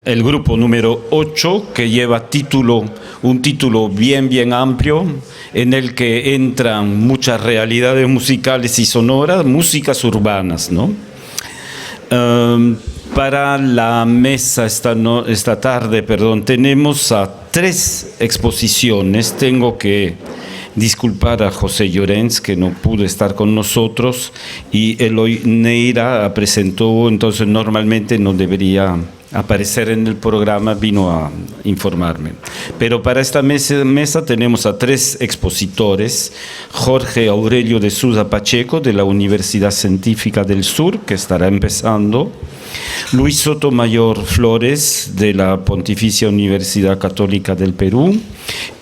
El grupo número 8, que lleva un título bien amplio, en el que entran muchas realidades musicales y sonoras, músicas urbanas, ¿no? Para la mesa esta tarde, tenemos a 3 exposiciones. Tengo que disculpar a José Llorens, que no pudo estar con nosotros, y Eloy Neira presentó, entonces normalmente no debería aparecer en el programa, vino a informarme. Pero para esta mesa tenemos a 3 expositores: Jorge Aurelio de Sousa Pacheco, de la Universidad Científica del Sur, que estará empezando; Luis Sotomayor Flores, de la Pontificia Universidad Católica del Perú;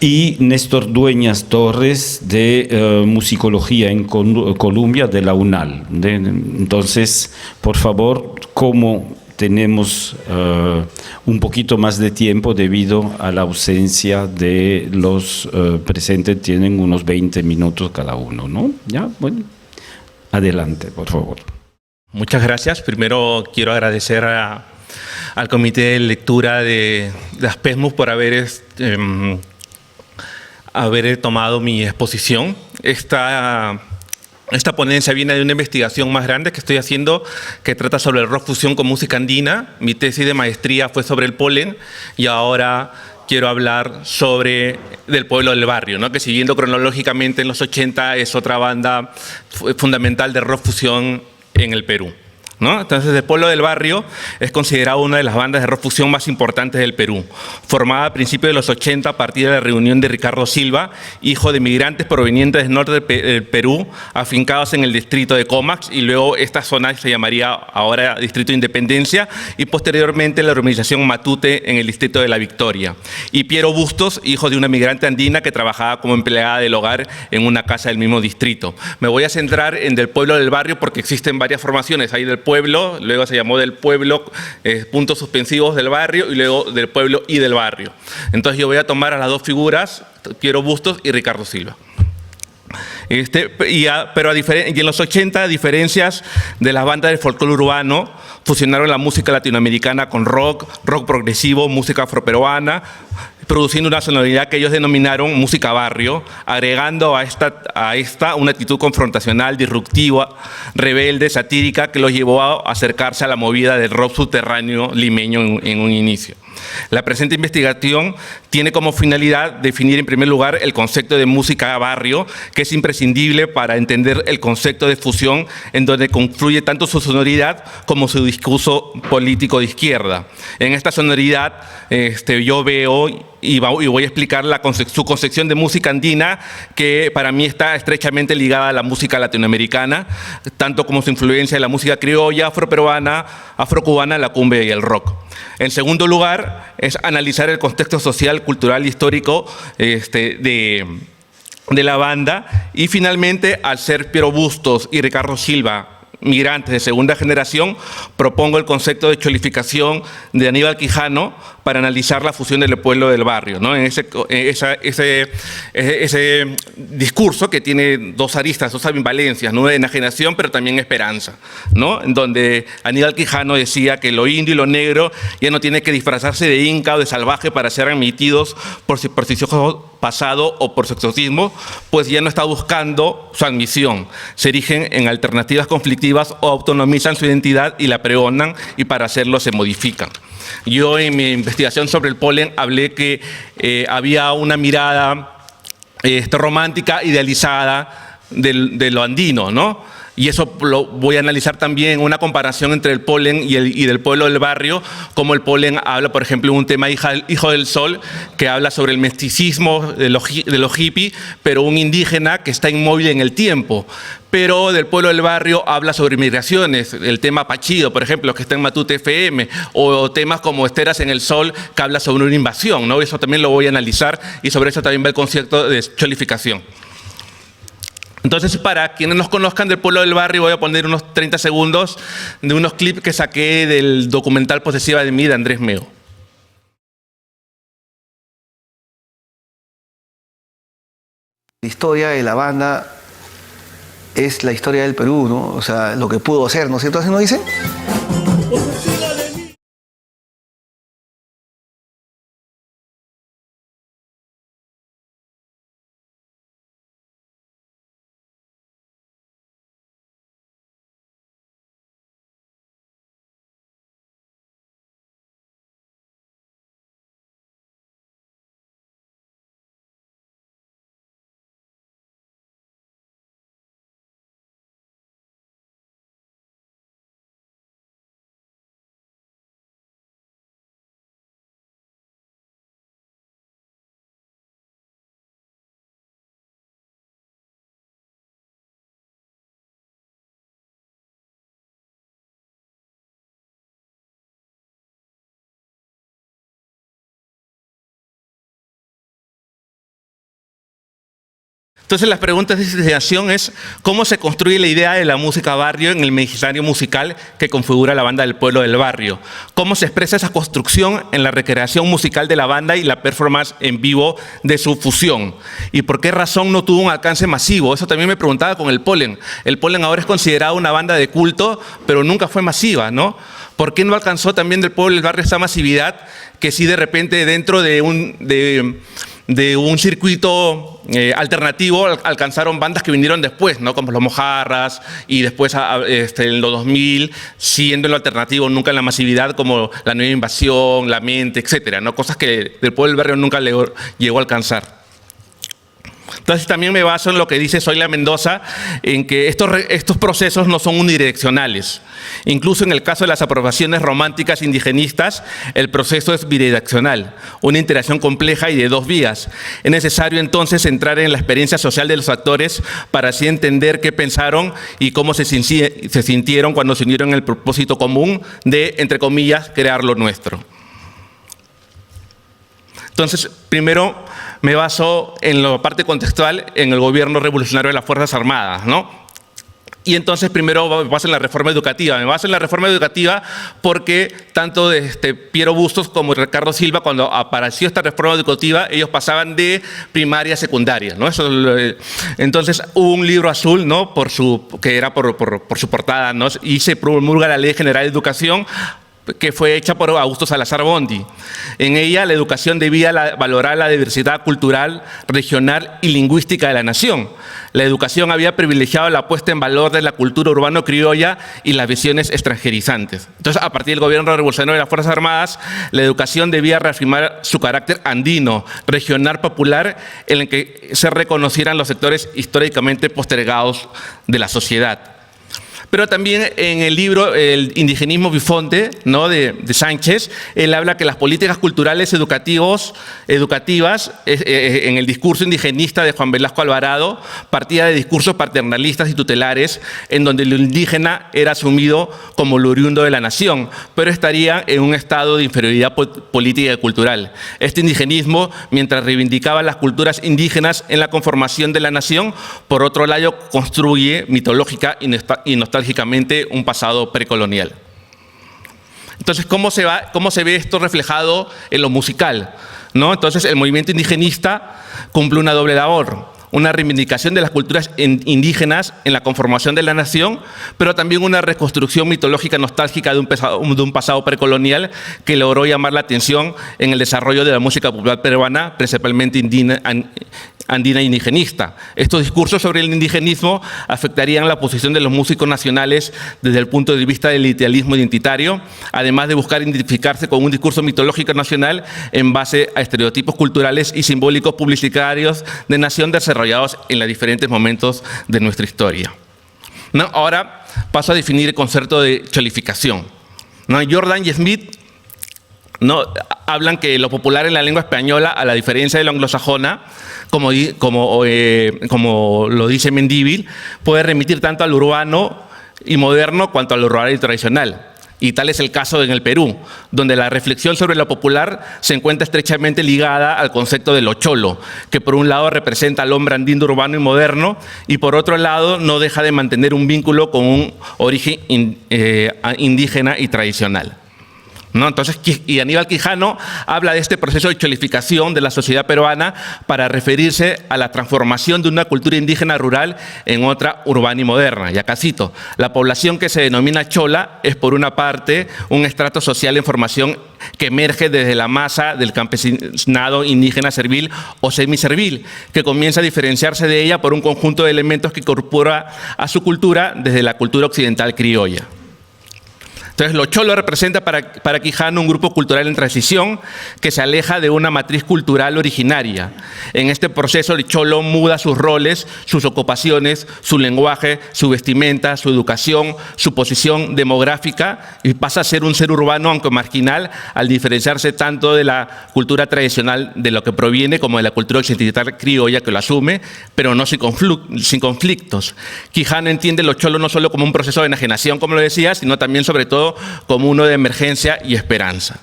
y Néstor Dueñas Torres, de Musicología en Colombia, de la UNAL. Entonces, por favor, como tenemos un poquito más de tiempo debido a la ausencia de los presentes, tienen unos 20 minutos cada uno, ¿no? Ya, bueno, adelante, por favor. Muchas gracias. Primero quiero agradecer al Comité de Lectura de ASPESMUS por haber tomado mi exposición. Esta ponencia viene de una investigación más grande que estoy haciendo, que trata sobre el rock fusión con música andina. Mi tesis de maestría fue sobre el polen, y ahora quiero hablar del Pueblo del Barrio, ¿no? Que siguiendo cronológicamente en los 80 es otra banda fundamental de rock fusión en el Perú, ¿no? Entonces, el Pueblo del Barrio es considerado una de las bandas de rock fusión más importantes del Perú, formada a principios de los 80 a partir de la reunión de Ricardo Silva, hijo de migrantes provenientes del norte del Perú, afincados en el distrito de Comax, y luego esta zona se llamaría ahora Distrito de Independencia, y posteriormente la urbanización Matute en el distrito de La Victoria. Y Piero Bustos, hijo de una migrante andina que trabajaba como empleada del hogar en una casa del mismo distrito. Me voy a centrar en del Pueblo del Barrio porque existen varias formaciones. Hay del pueblo, luego se llamó del pueblo, puntos suspensivos del barrio, y luego del pueblo y del barrio. Entonces yo voy a tomar a las 2 figuras, Piero Bustos y Ricardo Silva. Y en los 80, a diferencias de las bandas de folclore urbano, fusionaron la música latinoamericana con rock progresivo, música afroperuana, produciendo una sonoridad que ellos denominaron música barrio, agregando a esta una actitud confrontacional, disruptiva, rebelde, satírica, que los llevó a acercarse a la movida del rock subterráneo limeño en un inicio. La presente investigación tiene como finalidad definir en primer lugar el concepto de música barrio, que es imprescindible para entender el concepto de fusión, en donde confluye tanto su sonoridad como su discurso político de izquierda. En esta sonoridad yo veo y voy a explicar su concepción de música andina, que para mí está estrechamente ligada a la música latinoamericana, tanto como su influencia en la música criolla, afroperuana, afrocubana, la cumbia y el rock. En segundo lugar, es analizar el contexto social, cultural, histórico de la banda. Y finalmente, al ser Piero Bustos y Ricardo Silva migrantes de segunda generación, propongo el concepto de cholificación de Aníbal Quijano para analizar la fusión del pueblo del barrio, ¿no? En ese discurso que tiene 2 aristas, 2 ambivalencias, ¿no? De enajenación, pero también esperanza, ¿no? En donde Aníbal Quijano decía que lo indio y lo negro ya no tiene que disfrazarse de inca o de salvaje para ser admitidos por su pasado o por su exotismo, pues ya no está buscando su admisión. Se erigen en alternativas conflictivas o autonomizan su identidad y la pregonan, y para hacerlo se modifican. Yo en mi investigación sobre el polen hablé que había una mirada romántica, idealizada de lo andino, ¿no? Y eso lo voy a analizar también en una comparación entre el polen y del pueblo del barrio, como el polen habla, por ejemplo, en un tema Hijo del Sol, que habla sobre el misticismo de los hippies, pero un indígena que está inmóvil en el tiempo. Pero del pueblo del barrio habla sobre migraciones, el tema Pachido, por ejemplo, que está en Matute FM, o temas como Esteras en el Sol, que habla sobre una invasión, ¿no? Eso también lo voy a analizar, y sobre eso también va el concepto de cholificación. Entonces, para quienes nos conozcan del pueblo del barrio, voy a poner unos 30 segundos de unos clips que saqué del documental Posesiva de mí, de Andrés Meo. La historia de la banda es la historia del Perú, ¿no? O sea, lo que pudo ser, ¿no es cierto? Así nos dicen. Entonces, las preguntas de investigación es cómo se construye la idea de la música barrio en el imaginario musical que configura la banda del pueblo del barrio. Cómo se expresa esa construcción en la recreación musical de la banda y la performance en vivo de su fusión. Y por qué razón no tuvo un alcance masivo. Eso también me preguntaba con el Polen. El Polen ahora es considerado una banda de culto, pero nunca fue masiva, ¿no? ¿Por qué no alcanzó también del pueblo del barrio esta masividad que sí de repente dentro de un circuito alternativo alcanzaron bandas que vinieron después, ¿no? Como los Mojarras y después en los 2000, siendo en lo alternativo, nunca en la masividad, como La Nueva Invasión, La Mente, etcétera, ¿no? Cosas que del pueblo del barrio nunca llegó a alcanzar. Entonces también me baso en lo que dice Zoila Mendoza, en que estos procesos no son unidireccionales. Incluso en el caso de las apropiaciones románticas indigenistas, el proceso es bidireccional, una interacción compleja y de dos vías. Es necesario entonces entrar en la experiencia social de los actores para así entender qué pensaron y cómo se sintieron cuando se unieron en el propósito común de, entre comillas, crear lo nuestro. Entonces, primero me baso en la parte contextual en el gobierno revolucionario de las Fuerzas Armadas, ¿no? Y entonces primero me baso en la reforma educativa. Me baso en la reforma educativa porque tanto Piero Bustos como Ricardo Silva, cuando apareció esta reforma educativa, ellos pasaban de primaria a secundaria, ¿no? Entonces hubo un libro azul, ¿no? Que era por su portada, ¿no? Y se promulga la Ley General de Educación, que fue hecha por Augusto Salazar Bondi. En ella, la educación debía valorar la diversidad cultural, regional y lingüística de la nación. La educación había privilegiado la puesta en valor de la cultura urbano-criolla y las visiones extranjerizantes. Entonces, a partir del gobierno revolucionario de las Fuerzas Armadas, la educación debía reafirmar su carácter andino, regional, popular, en el que se reconocieran los sectores históricamente postergados de la sociedad. Pero también en el libro El indigenismo bifonte, ¿no? de Sánchez, él habla que las políticas culturales educativas en el discurso indigenista de Juan Velasco Alvarado partía de discursos paternalistas y tutelares en donde lo indígena era asumido como lo oriundo de la nación, pero estaría en un estado de inferioridad política y cultural. Este indigenismo, mientras reivindicaba las culturas indígenas en la conformación de la nación, por otro lado construye mitológica y nostálgicamente un pasado precolonial. Entonces, ¿cómo se ve esto reflejado en lo musical? ¿No? Entonces, el movimiento indigenista cumple una doble labor. Una reivindicación de las culturas indígenas en la conformación de la nación, pero también una reconstrucción mitológica nostálgica de un pasado precolonial que logró llamar la atención en el desarrollo de la música popular peruana, principalmente andina e indigenista. Estos discursos sobre el indigenismo afectarían la posición de los músicos nacionales desde el punto de vista del idealismo identitario, además de buscar identificarse con un discurso mitológico nacional en base a estereotipos culturales y simbólicos publicitarios de nación desarrollados en los diferentes momentos de nuestra historia. ¿No? Ahora paso a definir el concepto de cholificación. ¿No? Jordan y Smith, ¿no? hablan que lo popular en la lengua española, a la diferencia de lo anglosajona, como lo dice Mendívil, puede remitir tanto al urbano y moderno cuanto al rural y tradicional. Y tal es el caso en el Perú, donde la reflexión sobre lo popular se encuentra estrechamente ligada al concepto de lo cholo, que por un lado representa al hombre andino urbano y moderno, y por otro lado no deja de mantener un vínculo con un origen indígena y tradicional. ¿No? Entonces, y Aníbal Quijano habla de este proceso de cholificación de la sociedad peruana para referirse a la transformación de una cultura indígena rural en otra urbana y moderna. Y acá cito: la población que se denomina chola es, por una parte, un estrato social en formación que emerge desde la masa del campesinado indígena servil o semiservil, que comienza a diferenciarse de ella por un conjunto de elementos que incorpora a su cultura desde la cultura occidental criolla. Entonces, lo cholo representa para Quijano un grupo cultural en transición que se aleja de una matriz cultural originaria. En este proceso, el cholo muda sus roles, sus ocupaciones, su lenguaje, su vestimenta, su educación, su posición demográfica, y pasa a ser un ser urbano, aunque marginal, al diferenciarse tanto de la cultura tradicional de lo que proviene como de la cultura occidental criolla que lo asume, pero no sin conflictos. Quijano entiende lo cholo no solo como un proceso de enajenación, como lo decía, sino también, sobre todo, como uno de emergencia y esperanza.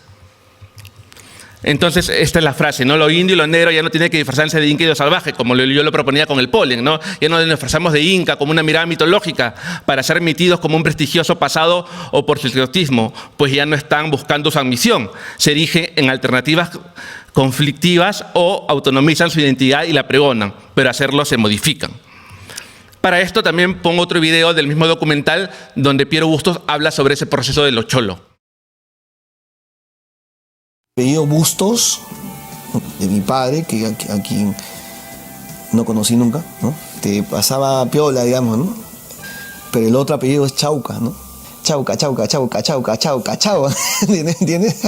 Entonces, esta es la frase, ¿no? Lo indio y lo negro ya no tiene que disfrazarse de inca y de salvaje, como yo lo proponía con el polen, ¿no? Ya no nos disfrazamos de inca como una mirada mitológica para ser emitidos como un prestigioso pasado o por su exotismo, pues ya no están buscando su admisión, se erigen en alternativas conflictivas o autonomizan su identidad y la pregonan, pero hacerlo se modifican. Para esto también pongo otro video del mismo documental donde Piero Bustos habla sobre ese proceso de lo cholo. Apellido Bustos, de mi padre, a quien no conocí nunca, ¿no? Te pasaba piola, digamos, ¿no? Pero el otro apellido es Chauca, ¿no? Chauca. ¿Entiendes?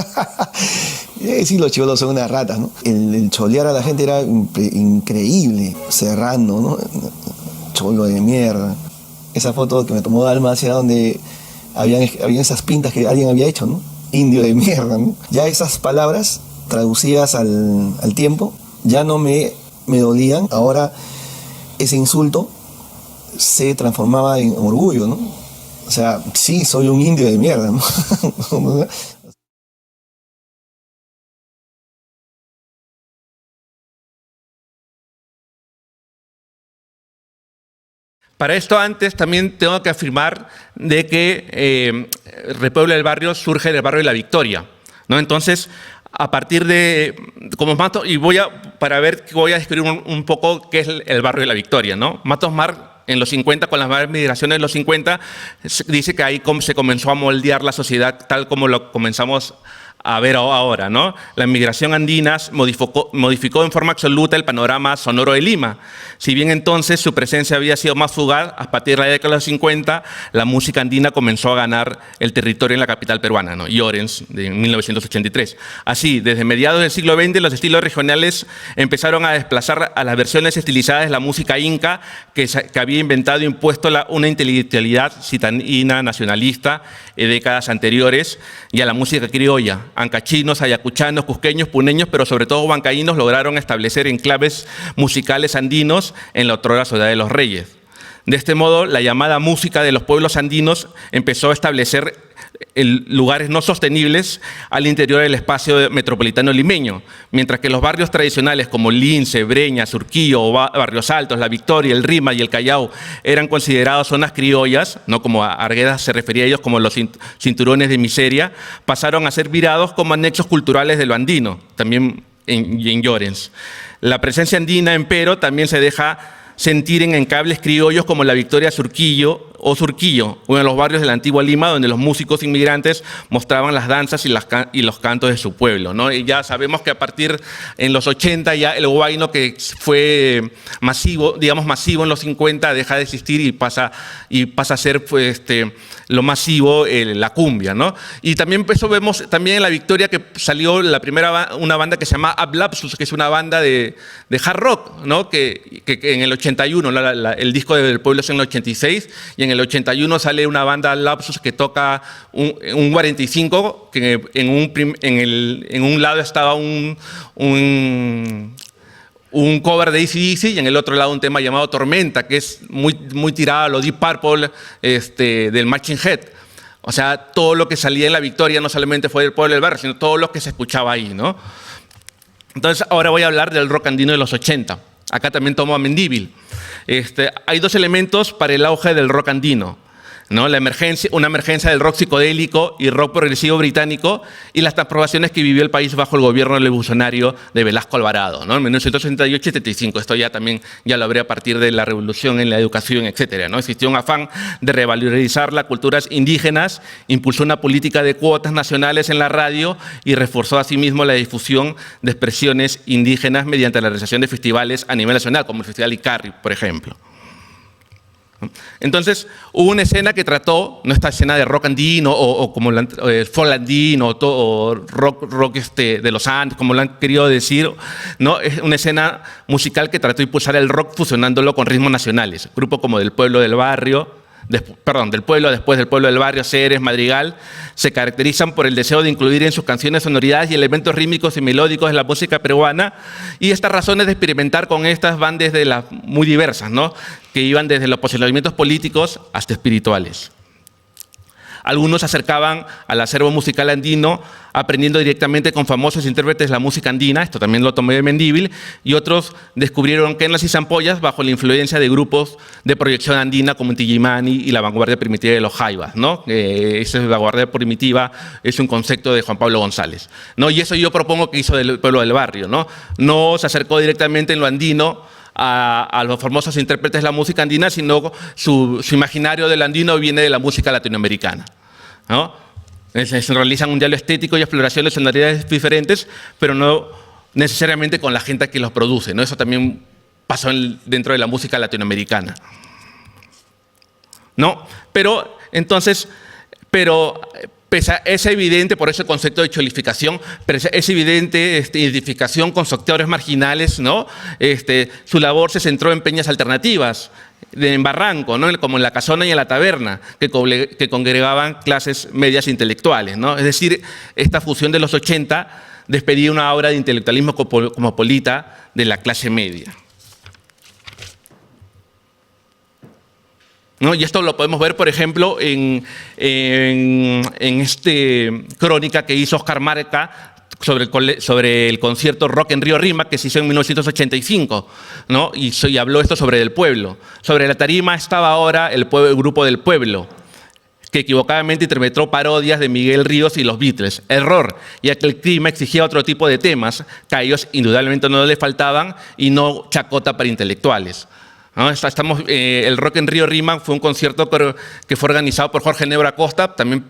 Sí, los chibolos son unas ratas, ¿no? El cholear a la gente era increíble. Serrano, ¿no? Cholo de mierda. Esa foto que me tomó Dalma hacia donde habían esas pintas que alguien había hecho, ¿no? Indio de mierda, ¿no? Ya esas palabras traducidas al tiempo ya no me dolían. Ahora ese insulto se transformaba en orgullo, ¿no? O sea, sí, soy un indio de mierda, ¿no? Para esto antes también tengo que afirmar de que Repueblo del Barrio surge del barrio de La Victoria, ¿no? Entonces, a partir de, como Matos, y voy a describir un poco qué es el barrio de La Victoria, ¿no? Matos Mar, en los 50, con las migraciones de los 50, dice que ahí se comenzó a moldear la sociedad tal como lo comenzamos a ver ahora, ¿no? La migración andina modificó en forma absoluta el panorama sonoro de Lima. Si bien entonces su presencia había sido más fugaz, a partir de la década de los 50, la música andina comenzó a ganar el territorio en la capital peruana, ¿no? Llorens, de 1983. Así, desde mediados del siglo XX, los estilos regionales empezaron a desplazar a las versiones estilizadas de la música inca que había inventado e impuesto una intelectualidad citadina nacionalista en décadas anteriores, y a la música criolla. Ancachinos, ayacuchanos, cusqueños, puneños, pero sobre todo huancaínos lograron establecer enclaves musicales andinos en la otrora ciudad de los Reyes. De este modo, la llamada música de los pueblos andinos empezó a establecer lugares no sostenibles al interior del espacio metropolitano limeño, mientras que los barrios tradicionales como Lince, Breña, Surquillo, Barrios Altos, La Victoria, el Rima y el Callao eran considerados zonas criollas, no como Arguedas se refería a ellos como los cinturones de miseria, pasaron a ser virados como anexos culturales de lo andino, también en Llorens. La presencia andina, empero, también se deja sentir en encables criollos como La Victoria, Surquillo, uno de los barrios de la antigua Lima, donde los músicos inmigrantes mostraban las danzas y los cantos de su pueblo, ¿no? Y ya sabemos que a partir en los 80 ya el huayno, que fue masivo, digamos masivo en los 50, deja de existir y pasa a ser pues, lo masivo, la cumbia, ¿no? Y también eso vemos también en La Victoria que salió una banda que se llama Ablapsus, que es una banda de hard rock, ¿no? Que en el 81, el disco del pueblo es en el 86, y en el 81 sale una banda Lapsus que toca un 45, que en un lado estaba un cover de AC/DC y en el otro lado un tema llamado Tormenta, que es muy tirado a lo Deep Purple del Machine Head. O sea, todo lo que salía en La Victoria no solamente fue del pueblo del barrio, sino todo lo que se escuchaba ahí, ¿no? Entonces, ahora voy a hablar del rock andino de los 80. Acá también tomo a Mendívil. Hay dos elementos para el auge del rock andino, ¿no? Una emergencia del rock psicodélico y rock progresivo británico y las transformaciones que vivió el país bajo el gobierno revolucionario de Velasco Alvarado, ¿no? En 1968 y 75. Esto ya lo habré a partir de la revolución en la educación, etcétera, ¿no? Existió un afán de revalorizar las culturas indígenas, impulsó una política de cuotas nacionales en la radio y reforzó asimismo la difusión de expresiones indígenas mediante la realización de festivales a nivel nacional, como el Festival Icarri, por ejemplo. Entonces, hubo una escena que trató, no esta escena de rock andino o como folk andino o rock de los Andes, como lo han querido decir, ¿no? Es una escena musical que trató de impulsar el rock fusionándolo con ritmos nacionales. Grupos como del pueblo del barrio, después del pueblo del barrio, Ceres, Madrigal, se caracterizan por el deseo de incluir en sus canciones sonoridades y elementos rítmicos y melódicos de la música peruana, y estas razones de experimentar con estas bandas muy diversas, ¿no? Que iban desde los posicionamientos políticos hasta espirituales. Algunos se acercaban al acervo musical andino aprendiendo directamente con famosos intérpretes de la música andina, esto también lo tomé de Mendívil, y otros descubrieron quenas y zampoyas bajo la influencia de grupos de proyección andina como Inti Illimani y la vanguardia primitiva de los jaivas, ¿no? Esa vanguardia primitiva es un concepto de Juan Pablo González, ¿no? Y eso yo propongo que hizo el pueblo del barrio, ¿no? No se acercó directamente en lo andino a los famosos intérpretes de la música andina, sino su imaginario del andino viene de la música latinoamericana, ¿no? Se realizan un diálogo estético y exploración de sonoridades diferentes, pero no necesariamente con la gente que los produce, ¿no? Eso también pasó dentro de la música latinoamericana, ¿no? Pero entonces, es evidente, por eso el concepto de cholificación, pero es evidente identificación con sectores marginales, ¿no? Su labor se centró en peñas alternativas, en Barranco, ¿no? Como en La Casona y en La Taberna, que congregaban clases medias intelectuales, ¿no? Es decir, esta fusión de los 80 despedía una obra de intelectualismo cosmopolita de la clase media, ¿no? Y esto lo podemos ver, por ejemplo, en crónica que hizo Oscar Marca sobre el concierto Rock en Río Rima, que se hizo en 1985, ¿no? Y habló esto sobre el pueblo. Sobre la tarima estaba ahora el grupo del pueblo, que equivocadamente interpretó parodias de Miguel Ríos y los Beatles. Error, ya que el clima exigía otro tipo de temas, que a ellos indudablemente no les faltaban, y no chacota para intelectuales, ¿no? El Rock en Río Rima fue un concierto que fue organizado por Jorge Nebra Costa, también,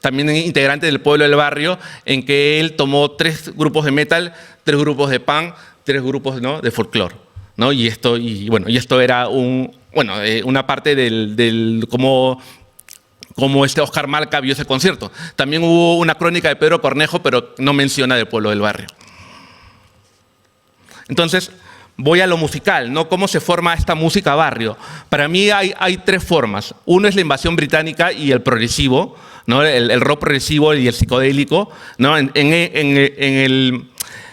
también integrante del pueblo del barrio, en que él tomó 3 grupos de metal, 3 grupos de punk, 3 grupos, ¿no?, de folclore, ¿no? Y esto era una parte del cómo Oscar Marca vio ese concierto. También hubo una crónica de Pedro Cornejo, pero no menciona del pueblo del barrio. Entonces, voy a lo musical, ¿no? ¿Cómo se forma esta música barrio? Para mí hay 3 formas. Uno es la invasión británica y el progresivo, ¿no? El rock progresivo y el psicodélico, ¿no? En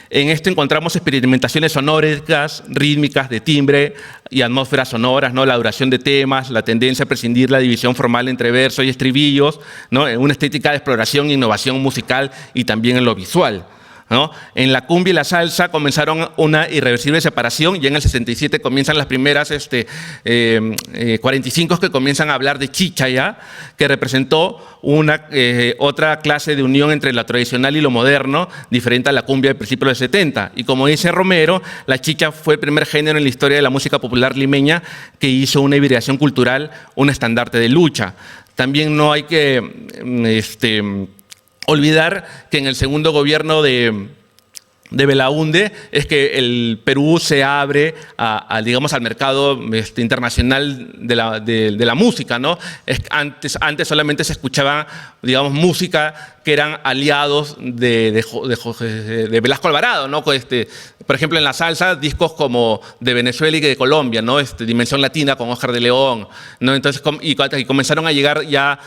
esto encontramos experimentaciones sonóricas, rítmicas, de timbre y atmósferas sonoras, ¿no? La duración de temas, la tendencia a prescindir la división formal entre versos y estribillos, ¿no? Una estética de exploración e innovación musical y también en lo visual, ¿no? En la cumbia y la salsa comenzaron una irreversible separación, y en el 67 comienzan las primeras 45 que comienzan a hablar de chicha ya, que representó otra clase de unión entre lo tradicional y lo moderno, diferente a la cumbia de principios de los 70. Y como dice Romero, la chicha fue el primer género en la historia de la música popular limeña que hizo una hibridación cultural, un estandarte de lucha. También no hay que olvidar que en el segundo gobierno de Belaúnde es que el Perú se abre digamos, al mercado internacional de la música, ¿no? Antes solamente se escuchaba, digamos, música que eran aliados de Velasco Alvarado, ¿no? Por ejemplo, en la salsa, discos como de Venezuela y de Colombia, ¿no? Dimensión Latina con Oscar de León, ¿no? Entonces, y comenzaron a llegar ya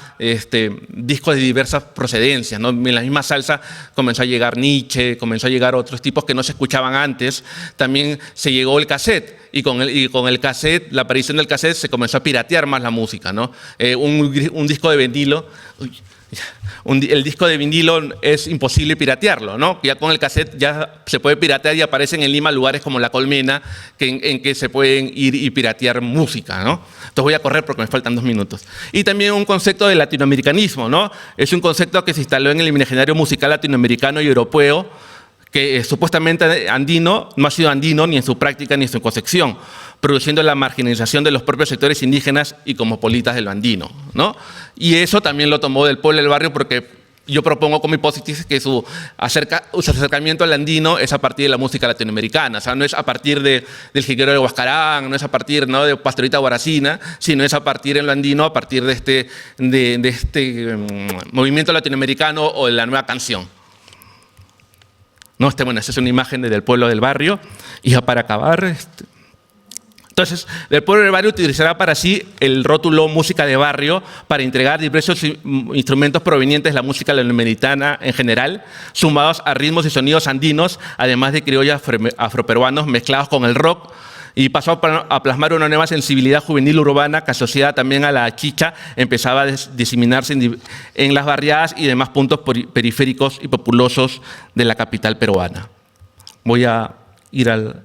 discos de diversas procedencias, ¿no? En la misma salsa comenzó a llegar Nietzsche, comenzó a llegar otros tipos que no se escuchaban antes. También se llegó el cassette, y con el cassette, la aparición del cassette, se comenzó a piratear más la música, ¿no? Un disco de vinilo, el disco de vinilo es imposible piratearlo, ¿no? Ya con el cassette ya se puede piratear, y aparecen en Lima lugares como La Colmena en que se pueden ir y piratear música, ¿no? Entonces voy a correr porque me faltan 2 minutos. Y también un concepto de latinoamericanismo, ¿no? Es un concepto que se instaló en el imaginario musical latinoamericano y europeo, que supuestamente andino, no ha sido andino ni en su práctica ni en su concepción, produciendo la marginalización de los propios sectores indígenas y cosmopolitas de lo andino, ¿no? Y eso también lo tomó del pueblo del barrio, porque yo propongo como hipótesis que su acercamiento al andino es a partir de la música latinoamericana. O sea, no es a partir del jilguero de Huascarán, no es a partir, ¿no?, de Pastorita Guaracina, sino es a partir en lo andino, a partir de este movimiento latinoamericano o de la nueva canción, ¿no? Esta es una imagen del pueblo del barrio. Y ya para acabar, entonces, el pueblo del barrio utilizará para sí el rótulo música de barrio para entregar diversos instrumentos provenientes de la música latinoamericana en general, sumados a ritmos y sonidos andinos, además de criollos afroperuanos mezclados con el rock, y pasó a plasmar una nueva sensibilidad juvenil urbana que asociada también a la chicha empezaba a diseminarse en las barriadas y demás puntos periféricos y populosos de la capital peruana. Voy a ir al...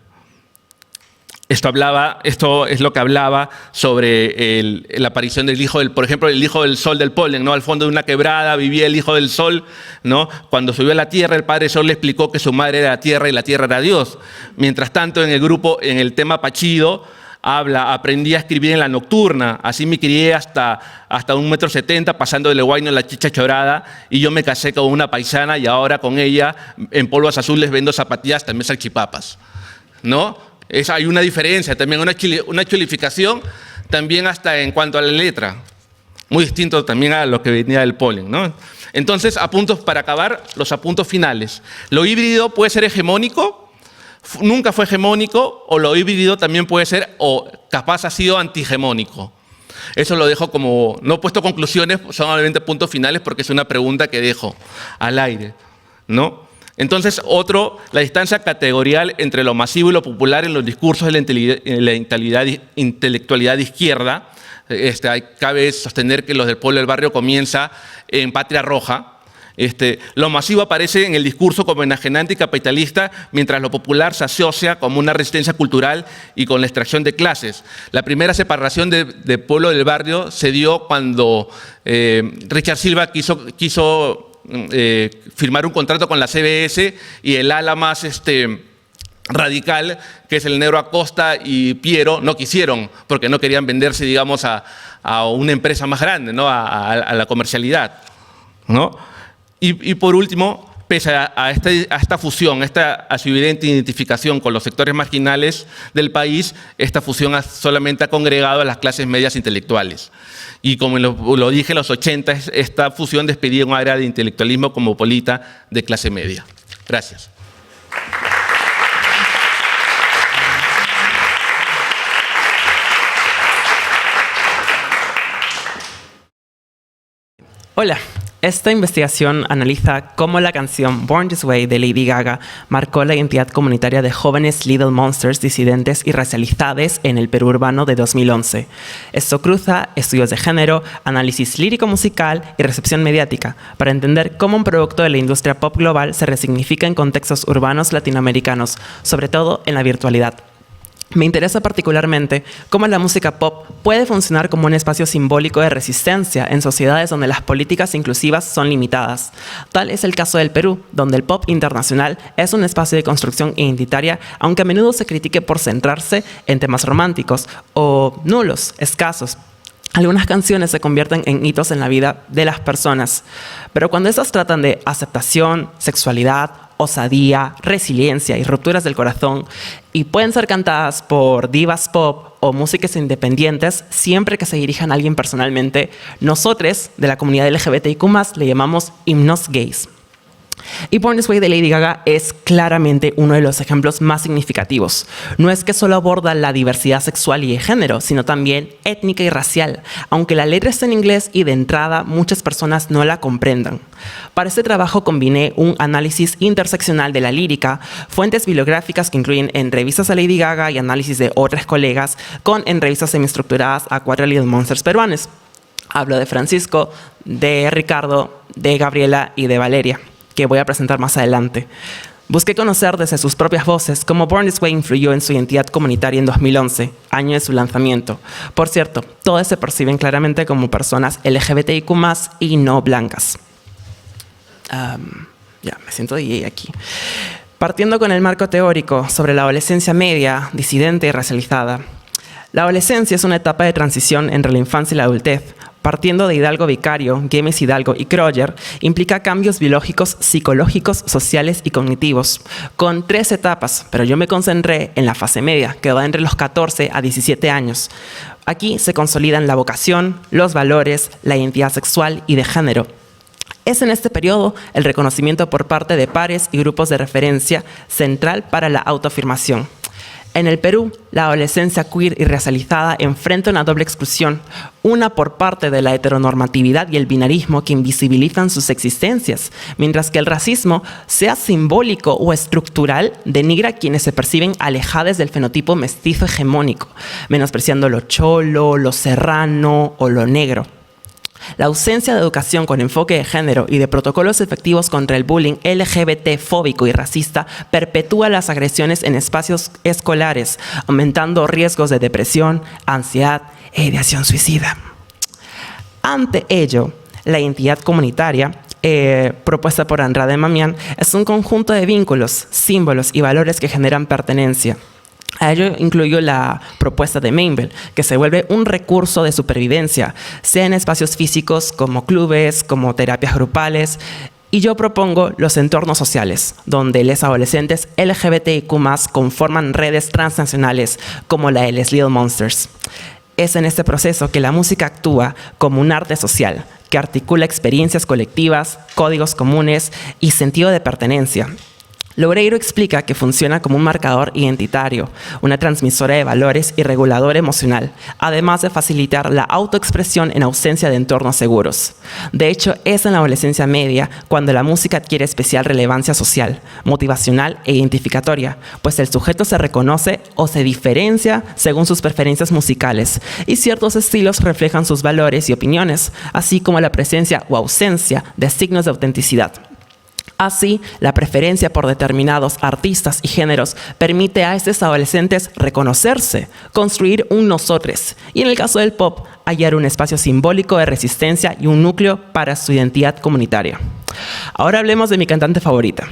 Esto es lo que hablaba sobre la aparición del hijo del, por ejemplo, el hijo del sol del polen, ¿no? Al fondo de una quebrada vivía el hijo del sol, ¿no? Cuando subió a la tierra, el padre sol le explicó que su madre era la tierra y la tierra era Dios. Mientras tanto, en el grupo, en el tema Pachido, aprendí a escribir en la nocturna, así me crié hasta 1,70 m, pasando del guayno en la chicha chorada, y yo me casé con una paisana y ahora con ella, en polvos azules, vendo zapatillas, también salchipapas, ¿no? Hay una diferencia, también una chulificación, también hasta en cuanto a la letra, muy distinto también a lo que venía del polen, ¿no? Entonces, apuntos para acabar, los apuntos finales. Lo híbrido puede ser hegemónico, nunca fue hegemónico, o lo híbrido también puede ser, o capaz ha sido antihegemónico. Eso lo dejo como, no he puesto conclusiones, solamente puntos finales, porque es una pregunta que dejo al aire, ¿no? Entonces, la distancia categorial entre lo masivo y lo popular en los discursos de la intelectualidad de izquierda, cabe sostener que los del pueblo del barrio comienza en Patria Roja. Lo masivo aparece en el discurso como enajenante y capitalista, mientras lo popular se asocia como una resistencia cultural y con la extracción de clases. La primera separación de pueblo del barrio se dio cuando Richard Silva quiso firmar un contrato con la CBS y el ala más radical, que es el negro Acosta y Piero, no quisieron porque no querían venderse, digamos, a una empresa más grande, ¿no? a la comercialidad, ¿no? Y por último, pese a esta fusión, a su evidente identificación con los sectores marginales del país, esta fusión solamente ha congregado a las clases medias intelectuales. Y como lo dije en los 80, esta fusión despedía un área de intelectualismo cosmopolita de clase media. Gracias. Hola. Esta investigación analiza cómo la canción Born This Way de Lady Gaga marcó la identidad comunitaria de jóvenes Little Monsters disidentes y racializadas en el Perú urbano de 2011. Esto cruza estudios de género, análisis lírico-musical y recepción mediática para entender cómo un producto de la industria pop global se resignifica en contextos urbanos latinoamericanos, sobre todo en la virtualidad. Me interesa particularmente cómo la música pop puede funcionar como un espacio simbólico de resistencia en sociedades donde las políticas inclusivas son limitadas. Tal es el caso del Perú, donde el pop internacional es un espacio de construcción identitaria, aunque a menudo se critique por centrarse en temas románticos o nulos, escasos. Algunas canciones se convierten en hitos en la vida de las personas, pero cuando estas tratan de aceptación, sexualidad, osadía, resiliencia y rupturas del corazón, y pueden ser cantadas por divas pop o músicas independientes, siempre que se dirijan a alguien personalmente, nosotros de la comunidad LGBTIQ+, le llamamos himnos gays. Y Born This Way de Lady Gaga es claramente uno de los ejemplos más significativos. No es que solo aborda la diversidad sexual y de género, sino también étnica y racial, aunque la letra está en inglés y de entrada muchas personas no la comprendan. Para este trabajo combiné un análisis interseccional de la lírica, fuentes bibliográficas que incluyen entrevistas a Lady Gaga y análisis de otras colegas, con entrevistas semiestructuradas a 4 Little Monsters peruanos. Hablo de Francisco, de Ricardo, de Gabriela y de Valeria, que voy a presentar más adelante. Busqué conocer desde sus propias voces cómo Born This Way influyó en su identidad comunitaria en 2011, año de su lanzamiento. Por cierto, todas se perciben claramente como personas LGBTIQ+ y no blancas. Ya, me siento DJ aquí. Partiendo con el marco teórico sobre la adolescencia media, disidente y racializada. La adolescencia es una etapa de transición entre la infancia y la adultez. Partiendo de Hidalgo Vicario, Gemes Hidalgo y Kroger, implica cambios biológicos, psicológicos, sociales y cognitivos, con 3 etapas, pero yo me concentré en la fase media, que va entre los 14 a 17 años. Aquí se consolidan la vocación, los valores, la identidad sexual y de género. Es en este periodo el reconocimiento por parte de pares y grupos de referencia central para la autoafirmación. En el Perú, la adolescencia queer y racializada enfrenta una doble exclusión, una por parte de la heteronormatividad y el binarismo que invisibilizan sus existencias, mientras que el racismo, sea simbólico o estructural, denigra a quienes se perciben alejadas del fenotipo mestizo hegemónico, menospreciando lo cholo, lo serrano o lo negro. La ausencia de educación con enfoque de género y de protocolos efectivos contra el bullying LGBT-fóbico y racista perpetúa las agresiones en espacios escolares, aumentando riesgos de depresión, ansiedad e ideación suicida. Ante ello, la identidad comunitaria, propuesta por Andrade Mamián, es un conjunto de vínculos, símbolos y valores que generan pertenencia. A ello incluyó la propuesta de Mainville, que se vuelve un recurso de supervivencia, sea en espacios físicos como clubes, como terapias grupales, y yo propongo los entornos sociales, donde los adolescentes LGBTIQ+ conforman redes transnacionales como la de les Little Monsters. Es en este proceso que la música actúa como un arte social, que articula experiencias colectivas, códigos comunes y sentido de pertenencia. Loureiro explica que funciona como un marcador identitario, una transmisora de valores y regulador emocional, además de facilitar la autoexpresión en ausencia de entornos seguros. De hecho, es en la adolescencia media cuando la música adquiere especial relevancia social, motivacional e identificatoria, pues el sujeto se reconoce o se diferencia según sus preferencias musicales, y ciertos estilos reflejan sus valores y opiniones, así como la presencia o ausencia de signos de autenticidad. Así, la preferencia por determinados artistas y géneros permite a estos adolescentes reconocerse, construir un nosotros y, en el caso del pop, hallar un espacio simbólico de resistencia y un núcleo para su identidad comunitaria. Ahora hablemos de mi cantante favorita.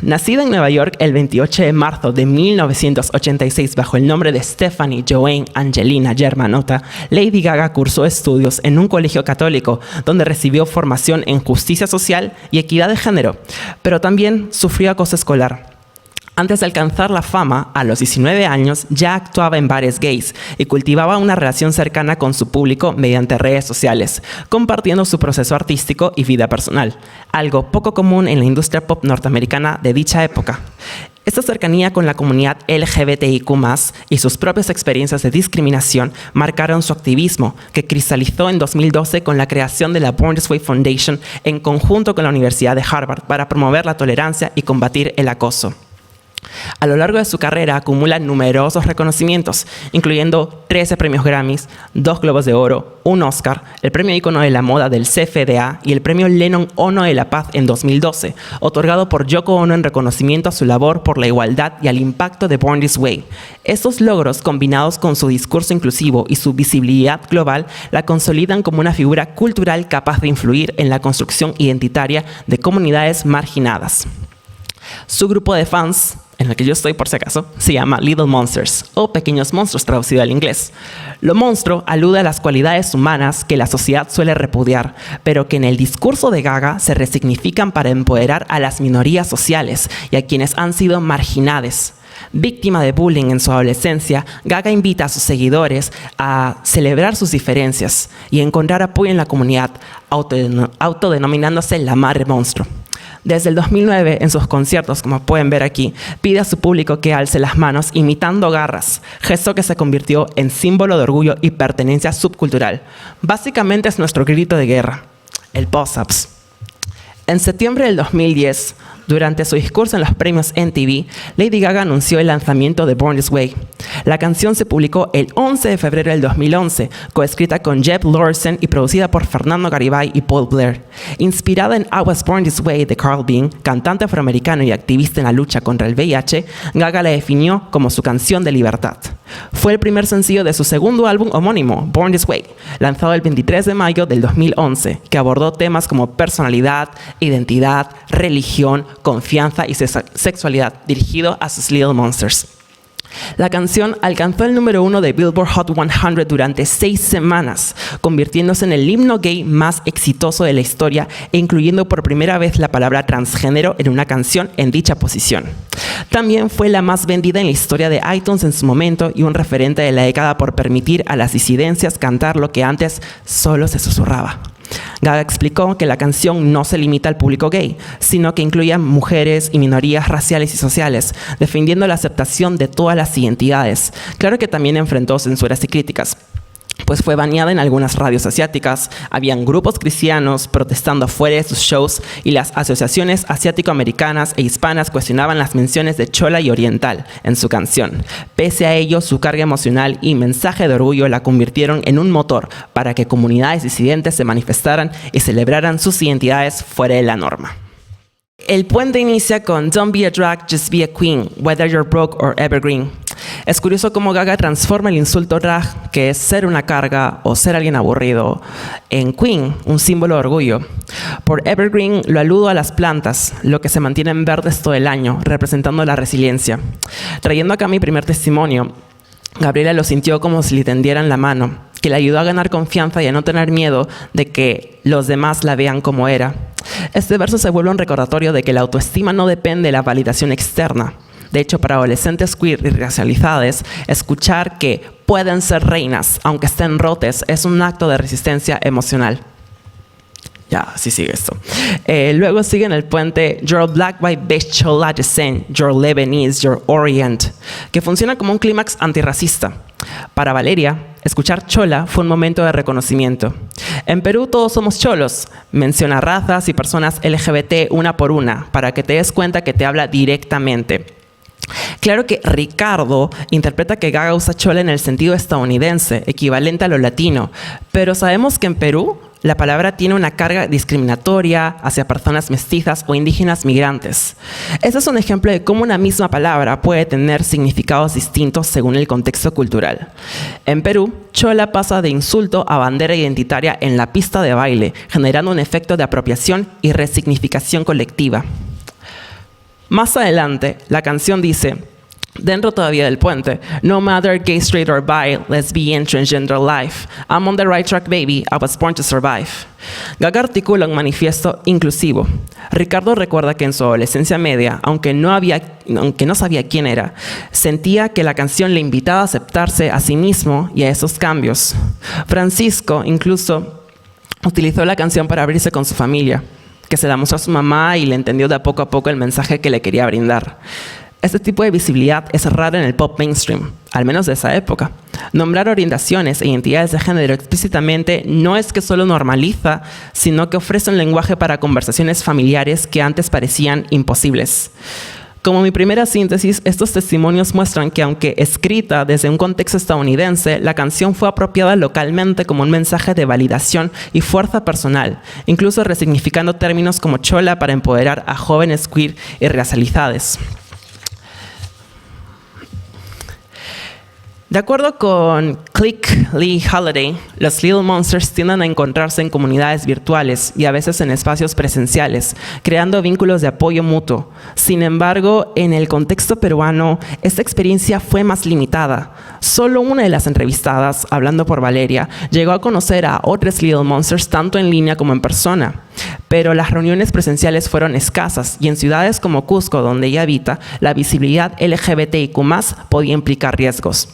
Nacida en Nueva York el 28 de marzo de 1986 bajo el nombre de Stephanie Joanne Angelina Germanotta, Lady Gaga cursó estudios en un colegio católico donde recibió formación en justicia social y equidad de género, pero también sufrió acoso escolar. Antes de alcanzar la fama, a los 19 años ya actuaba en bares gays y cultivaba una relación cercana con su público mediante redes sociales, compartiendo su proceso artístico y vida personal, algo poco común en la industria pop norteamericana de dicha época. Esta cercanía con la comunidad LGBTIQ+ y sus propias experiencias de discriminación marcaron su activismo, que cristalizó en 2012 con la creación de la Born This Way Foundation en conjunto con la Universidad de Harvard para promover la tolerancia y combatir el acoso. A lo largo de su carrera acumula numerosos reconocimientos, incluyendo 13 premios Grammys, 2 Globos de Oro, un Oscar, el premio ícono de la moda del CFDA y el premio Lennon Ono de la Paz en 2012, otorgado por Yoko Ono en reconocimiento a su labor por la igualdad y al impacto de Born This Way. Estos logros, combinados con su discurso inclusivo y su visibilidad global, la consolidan como una figura cultural capaz de influir en la construcción identitaria de comunidades marginadas. Su grupo de fans, en el que yo estoy por si acaso, se llama Little Monsters, o Pequeños Monstruos traducido al inglés. Lo monstruo alude a las cualidades humanas que la sociedad suele repudiar, pero que en el discurso de Gaga se resignifican para empoderar a las minorías sociales y a quienes han sido marginadas. Víctima de bullying en su adolescencia, Gaga invita a sus seguidores a celebrar sus diferencias y encontrar apoyo en la comunidad, autodenominándose la Madre Monstruo. Desde el 2009, en sus conciertos, como pueden ver aquí, pide a su público que alce las manos imitando garras, gesto que se convirtió en símbolo de orgullo y pertenencia subcultural. Básicamente es nuestro grito de guerra, el Pops-Ups. En septiembre del 2010, durante su discurso en los premios MTV, Lady Gaga anunció el lanzamiento de Born This Way. La canción se publicó el 11 de febrero del 2011, coescrita con Jeb Lorson y producida por Fernando Garibay y Paul Blair. Inspirada en I Was Born This Way de Carl Bean, cantante afroamericano y activista en la lucha contra el VIH, Gaga la definió como su canción de libertad. Fue el primer sencillo de su segundo álbum homónimo, Born This Way, lanzado el 23 de mayo del 2011, que abordó temas como personalidad, identidad, religión, confianza y sexualidad, dirigido a sus Little Monsters. La canción alcanzó el número 1 de Billboard Hot 100 durante 6 semanas, convirtiéndose en el himno gay más exitoso de la historia e incluyendo por primera vez la palabra transgénero en una canción en dicha posición. También fue la más vendida en la historia de iTunes en su momento y un referente de la década por permitir a las disidencias cantar lo que antes solo se susurraba. Gaga explicó que la canción no se limita al público gay, sino que incluye a mujeres y minorías raciales y sociales, defendiendo la aceptación de todas las identidades. Claro que también enfrentó censuras y críticas, pues fue baneada en algunas radios asiáticas, habían grupos cristianos protestando fuera de sus shows y las asociaciones asiático-americanas e hispanas cuestionaban las menciones de chola y oriental en su canción. Pese a ello, su carga emocional y mensaje de orgullo la convirtieron en un motor para que comunidades disidentes se manifestaran y celebraran sus identidades fuera de la norma. El puente inicia con "Don't be a drag, just be a queen, whether you're broke or evergreen". Es curioso cómo Gaga transforma el insulto drag, que es ser una carga o ser alguien aburrido, en queen, un símbolo de orgullo. Por evergreen lo aludo a las plantas, lo que se mantienen verdes todo el año, representando la resiliencia. Trayendo acá mi primer testimonio, Gabriela lo sintió como si le tendieran la mano, que le ayudó a ganar confianza y a no tener miedo de que los demás la vean como era. Este verso se vuelve un recordatorio de que la autoestima no depende de la validación externa. De hecho, para adolescentes queer y racializadas, escuchar que pueden ser reinas, aunque estén rotes, es un acto de resistencia emocional. Ya, así sigue esto. Luego sigue en el puente "You're black, white, beige, chola, descent, you're Lebanese, you're Orient", que funciona como un clímax antirracista. Para Valeria, escuchar chola fue un momento de reconocimiento. En Perú todos somos cholos. Menciona razas y personas LGBT una por una, para que te des cuenta que te habla directamente. Claro que Ricardo interpreta que Gaga usa chola en el sentido estadounidense, equivalente a lo latino, pero sabemos que en Perú la palabra tiene una carga discriminatoria hacia personas mestizas o indígenas migrantes. Este es un ejemplo de cómo una misma palabra puede tener significados distintos según el contexto cultural. En Perú, chola pasa de insulto a bandera identitaria en la pista de baile, generando un efecto de apropiación y resignificación colectiva. Más adelante, la canción dice, dentro todavía del puente, "No matter gay, straight or bi, lesbian, transgender life. I'm on the right track, baby. I was born to survive". Gaga articula un manifiesto inclusivo. Ricardo recuerda que en su adolescencia media, aunque no sabía quién era, sentía que la canción le invitaba a aceptarse a sí mismo y a esos cambios. Francisco incluso utilizó la canción para abrirse con su familia, que se la mostró a su mamá y le entendió de a poco el mensaje que le quería brindar. Este tipo de visibilidad es raro en el pop mainstream, al menos de esa época. Nombrar orientaciones e identidades de género explícitamente no es que solo normaliza, sino que ofrece un lenguaje para conversaciones familiares que antes parecían imposibles. Como mi primera síntesis, estos testimonios muestran que aunque escrita desde un contexto estadounidense, la canción fue apropiada localmente como un mensaje de validación y fuerza personal, incluso resignificando términos como chola para empoderar a jóvenes queer y racializadas. De acuerdo con Click Lee Holiday, los Little Monsters tienden a encontrarse en comunidades virtuales y a veces en espacios presenciales, creando vínculos de apoyo mutuo. Sin embargo, en el contexto peruano, esta experiencia fue más limitada. Solo una de las entrevistadas, hablando por Valeria, llegó a conocer a otros Little Monsters tanto en línea como en persona. Pero las reuniones presenciales fueron escasas y en ciudades como Cusco, donde ella habita, la visibilidad LGBTIQ+ podía implicar riesgos.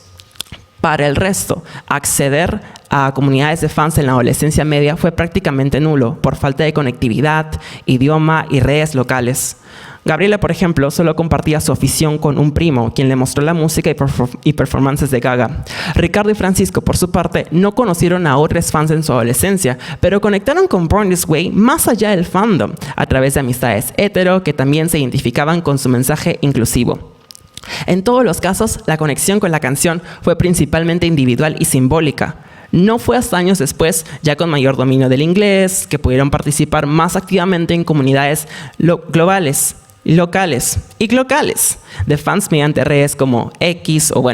Para el resto, acceder a comunidades de fans en la adolescencia media fue prácticamente nulo por falta de conectividad, idioma y redes locales. Gabriela, por ejemplo, solo compartía su afición con un primo, quien le mostró la música y performances de Gaga. Ricardo y Francisco, por su parte, no conocieron a otros fans en su adolescencia, pero conectaron con Born This Way más allá del fandom, a través de amistades hetero que también se identificaban con su mensaje inclusivo. En todos los casos, la conexión con la canción fue principalmente individual y simbólica. No fue hasta años después, ya con mayor dominio del inglés, que pudieron participar más activamente en comunidades globales, locales y locales de fans mediante redes como X o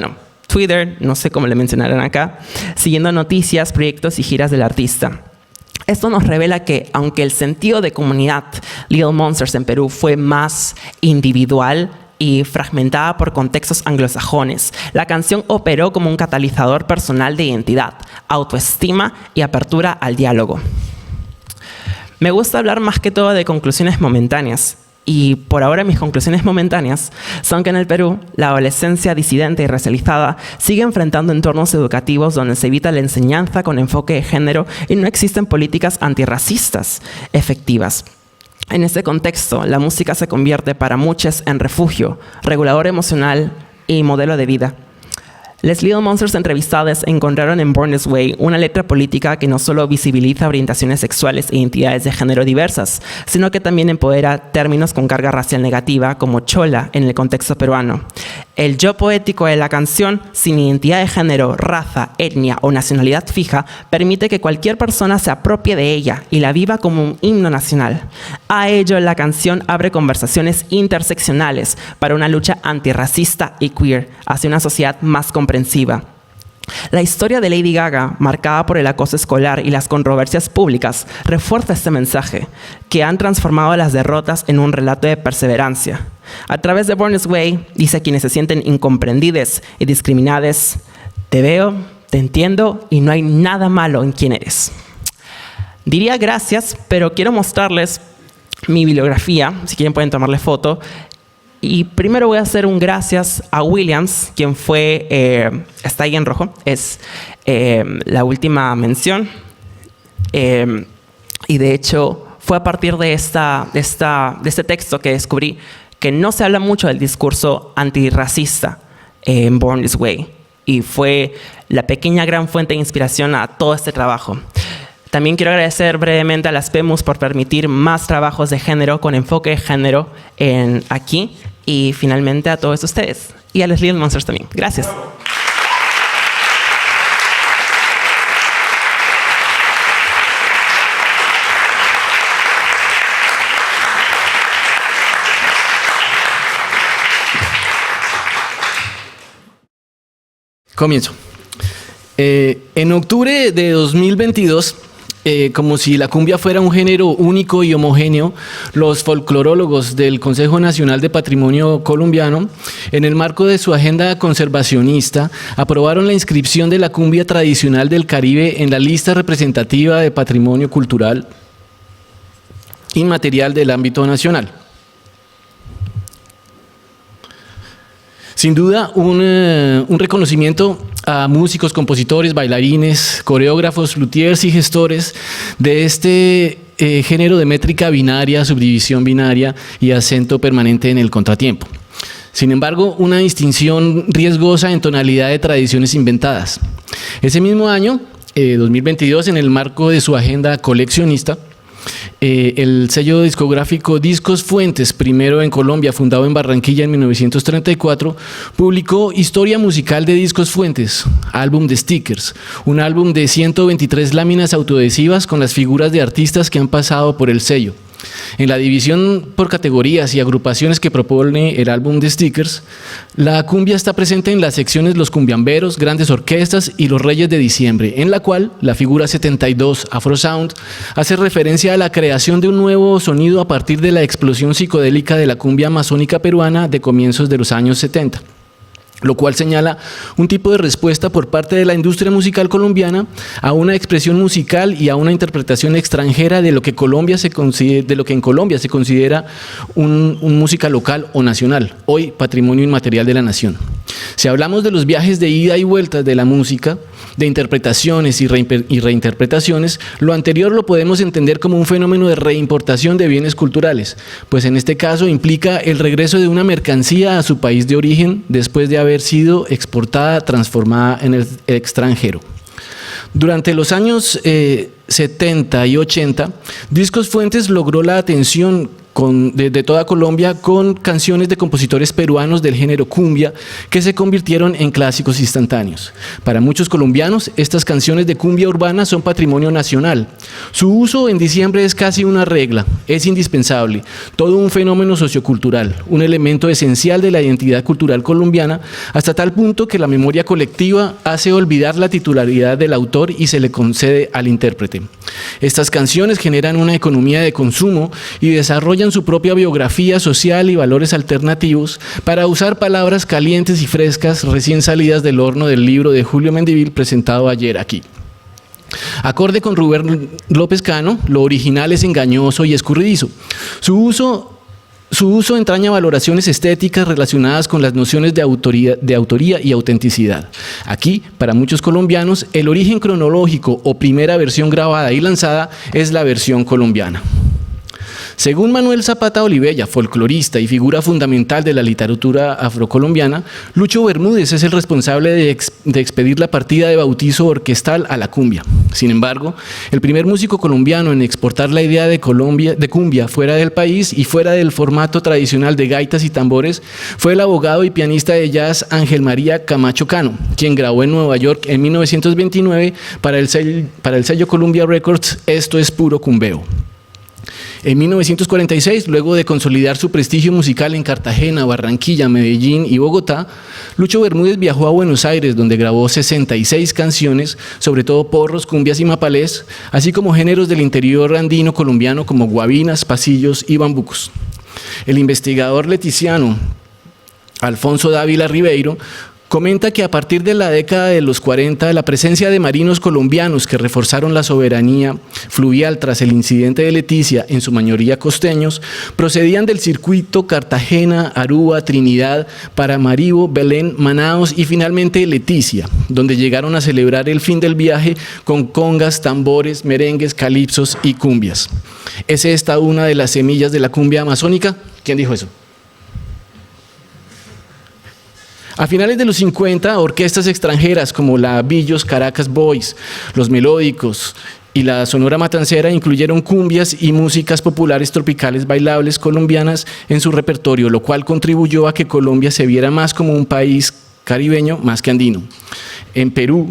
Twitter, no sé cómo le mencionarán acá, siguiendo noticias, proyectos y giras del artista. Esto nos revela que, aunque el sentido de comunidad Little Monsters en Perú fue más individual y fragmentada por contextos anglosajones, la canción operó como un catalizador personal de identidad, autoestima y apertura al diálogo. Me gusta hablar más que todo de conclusiones momentáneas, Y por ahora mis conclusiones momentáneas son que en el Perú la adolescencia disidente y racializada sigue enfrentando entornos educativos donde se evita la enseñanza con enfoque de género y no existen políticas antirracistas efectivas. En este contexto, la música se convierte para muchos en refugio, regulador emocional y modelo de vida. Les Little Monsters entrevistadas encontraron en Born This Way una letra política que no solo visibiliza orientaciones sexuales e identidades de género diversas, sino que también empodera términos con carga racial negativa como chola en el contexto peruano. El yo poético de la canción, sin identidad de género, raza, etnia o nacionalidad fija, permite que cualquier persona se apropie de ella y la viva como un himno nacional. A ello, la canción abre conversaciones interseccionales para una lucha antirracista y queer hacia una sociedad más comprensiva. La historia de Lady Gaga, marcada por el acoso escolar y las controversias públicas, refuerza este mensaje, que han transformado las derrotas en un relato de perseverancia. A través de Born This Way, dice a quienes se sienten incomprendidas y discriminadas: te veo, te entiendo y no hay nada malo en quien eres. Diría gracias, pero quiero mostrarles mi bibliografía, si quieren pueden tomarle foto. Y primero voy a hacer un gracias a Williams, quien fue, está ahí en rojo, es la última mención. Y de hecho fue a partir de este texto que descubrí que no se habla mucho del discurso antirracista en Born This Way. Y fue la pequeña gran fuente de inspiración a todo este trabajo. También quiero agradecer brevemente a las PEMUS por permitir más trabajos de género con enfoque de género aquí. Y finalmente a todos ustedes. Y a los Little Monsters también. Gracias. Comienzo. En octubre de 2022, como si la cumbia fuera un género único y homogéneo, los folclorólogos del Consejo Nacional de Patrimonio Colombiano, en el marco de su agenda conservacionista, aprobaron la inscripción de la cumbia tradicional del Caribe en la lista representativa de patrimonio cultural inmaterial del ámbito nacional. Sin duda, un reconocimiento a músicos, compositores, bailarines, coreógrafos, luthiers y gestores de este género de métrica binaria, subdivisión binaria y acento permanente en el contratiempo. Sin embargo, una distinción riesgosa en tonalidad de tradiciones inventadas. Ese mismo año, 2022, en el marco de su agenda coleccionista, el sello discográfico Discos Fuentes, primero en Colombia, fundado en Barranquilla en 1934, publicó Historia Musical de Discos Fuentes, álbum de stickers, un álbum de 123 láminas autoadhesivas con las figuras de artistas que han pasado por el sello. En la división por categorías y agrupaciones que propone el álbum de stickers, la cumbia está presente en las secciones Los Cumbiamberos, Grandes Orquestas y Los Reyes de Diciembre, en la cual la figura 72, Afro Sound, hace referencia a la creación de un nuevo sonido a partir de la explosión psicodélica de la cumbia amazónica peruana de comienzos de los años 70. Lo cual señala un tipo de respuesta por parte de la industria musical colombiana a una expresión musical y a una interpretación extranjera de lo que, en Colombia se considera un música local o nacional, hoy patrimonio inmaterial de la nación. Si hablamos de los viajes de ida y vuelta de la música, de interpretaciones y reinterpretaciones, lo anterior lo podemos entender como un fenómeno de reimportación de bienes culturales, pues en este caso implica el regreso de una mercancía a su país de origen después de haber sido exportada, transformada en el extranjero. Durante los años 70 y 80, Discos Fuentes logró la atención de toda Colombia con canciones de compositores peruanos del género cumbia que se convirtieron en clásicos instantáneos. Para muchos colombianos, estas canciones de cumbia urbana son patrimonio nacional. Su uso en diciembre es casi una regla, es indispensable, todo un fenómeno sociocultural, un elemento esencial de la identidad cultural colombiana, hasta tal punto que la memoria colectiva hace olvidar la titularidad del autor y se le concede al intérprete. Estas canciones generan una economía de consumo y desarrollan su propia biografía social y valores alternativos, para usar palabras calientes y frescas recién salidas del horno del libro de Julio Mendívil presentado ayer aquí. Acorde con Rubén López Cano, lo original es engañoso y escurridizo. Su uso Su uso entraña valoraciones estéticas relacionadas con las nociones de autoría y autenticidad. Aquí, para muchos colombianos, el origen cronológico o primera versión grabada y lanzada es la versión colombiana. Según Manuel Zapata Olivella, folclorista y figura fundamental de la literatura afrocolombiana, Lucho Bermúdez es el responsable de expedir la partida de bautizo orquestal a la cumbia. Sin embargo, el primer músico colombiano en exportar la idea de cumbia fuera del país y fuera del formato tradicional de gaitas y tambores fue el abogado y pianista de jazz Ángel María Camacho Cano, quien grabó en Nueva York en 1929 para el sello Columbia Records Esto es puro cumbeo. En 1946, luego de consolidar su prestigio musical en Cartagena, Barranquilla, Medellín y Bogotá, Lucho Bermúdez viajó a Buenos Aires, donde grabó 66 canciones, sobre todo porros, cumbias y mapalés, así como géneros del interior andino colombiano como guabinas, pasillos y bambucos. El investigador leticiano Alfonso Dávila Ribeiro comenta que a partir de la década de los 40, la presencia de marinos colombianos que reforzaron la soberanía fluvial tras el incidente de Leticia, en su mayoría costeños, procedían del circuito Cartagena, Aruba, Trinidad, Paramaribo, Belén, Manaos y finalmente Leticia, donde llegaron a celebrar el fin del viaje con congas, tambores, merengues, calipsos y cumbias. ¿Es esta una de las semillas de la cumbia amazónica? ¿Quién dijo eso? A finales de los 50, orquestas extranjeras como la Billos Caracas Boys, Los Melódicos y la Sonora Matancera incluyeron cumbias y músicas populares tropicales bailables colombianas en su repertorio, lo cual contribuyó a que Colombia se viera más como un país caribeño más que andino. En Perú,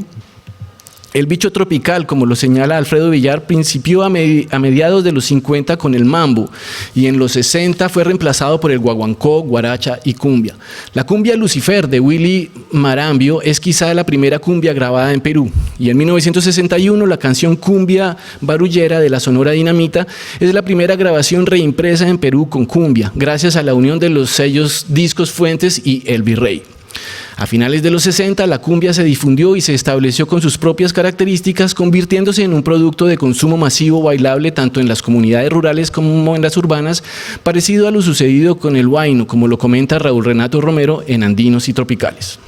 el bicho tropical, como lo señala Alfredo Villar, principió a mediados de los 50 con el mambo y en los 60 fue reemplazado por el guaguancó, guaracha y cumbia. La cumbia Lucifer de Willy Marambio es quizá la primera cumbia grabada en Perú y en 1961 la canción Cumbia Barullera de la Sonora Dinamita es la primera grabación reimpresa en Perú con cumbia, gracias a la unión de los sellos Discos Fuentes y El Virrey. A finales de los 60, la cumbia se difundió y se estableció con sus propias características, convirtiéndose en un producto de consumo masivo bailable tanto en las comunidades rurales como en las urbanas, parecido a lo sucedido con el huayno, como lo comenta Raúl Renato Romero en Andinos y Tropicales.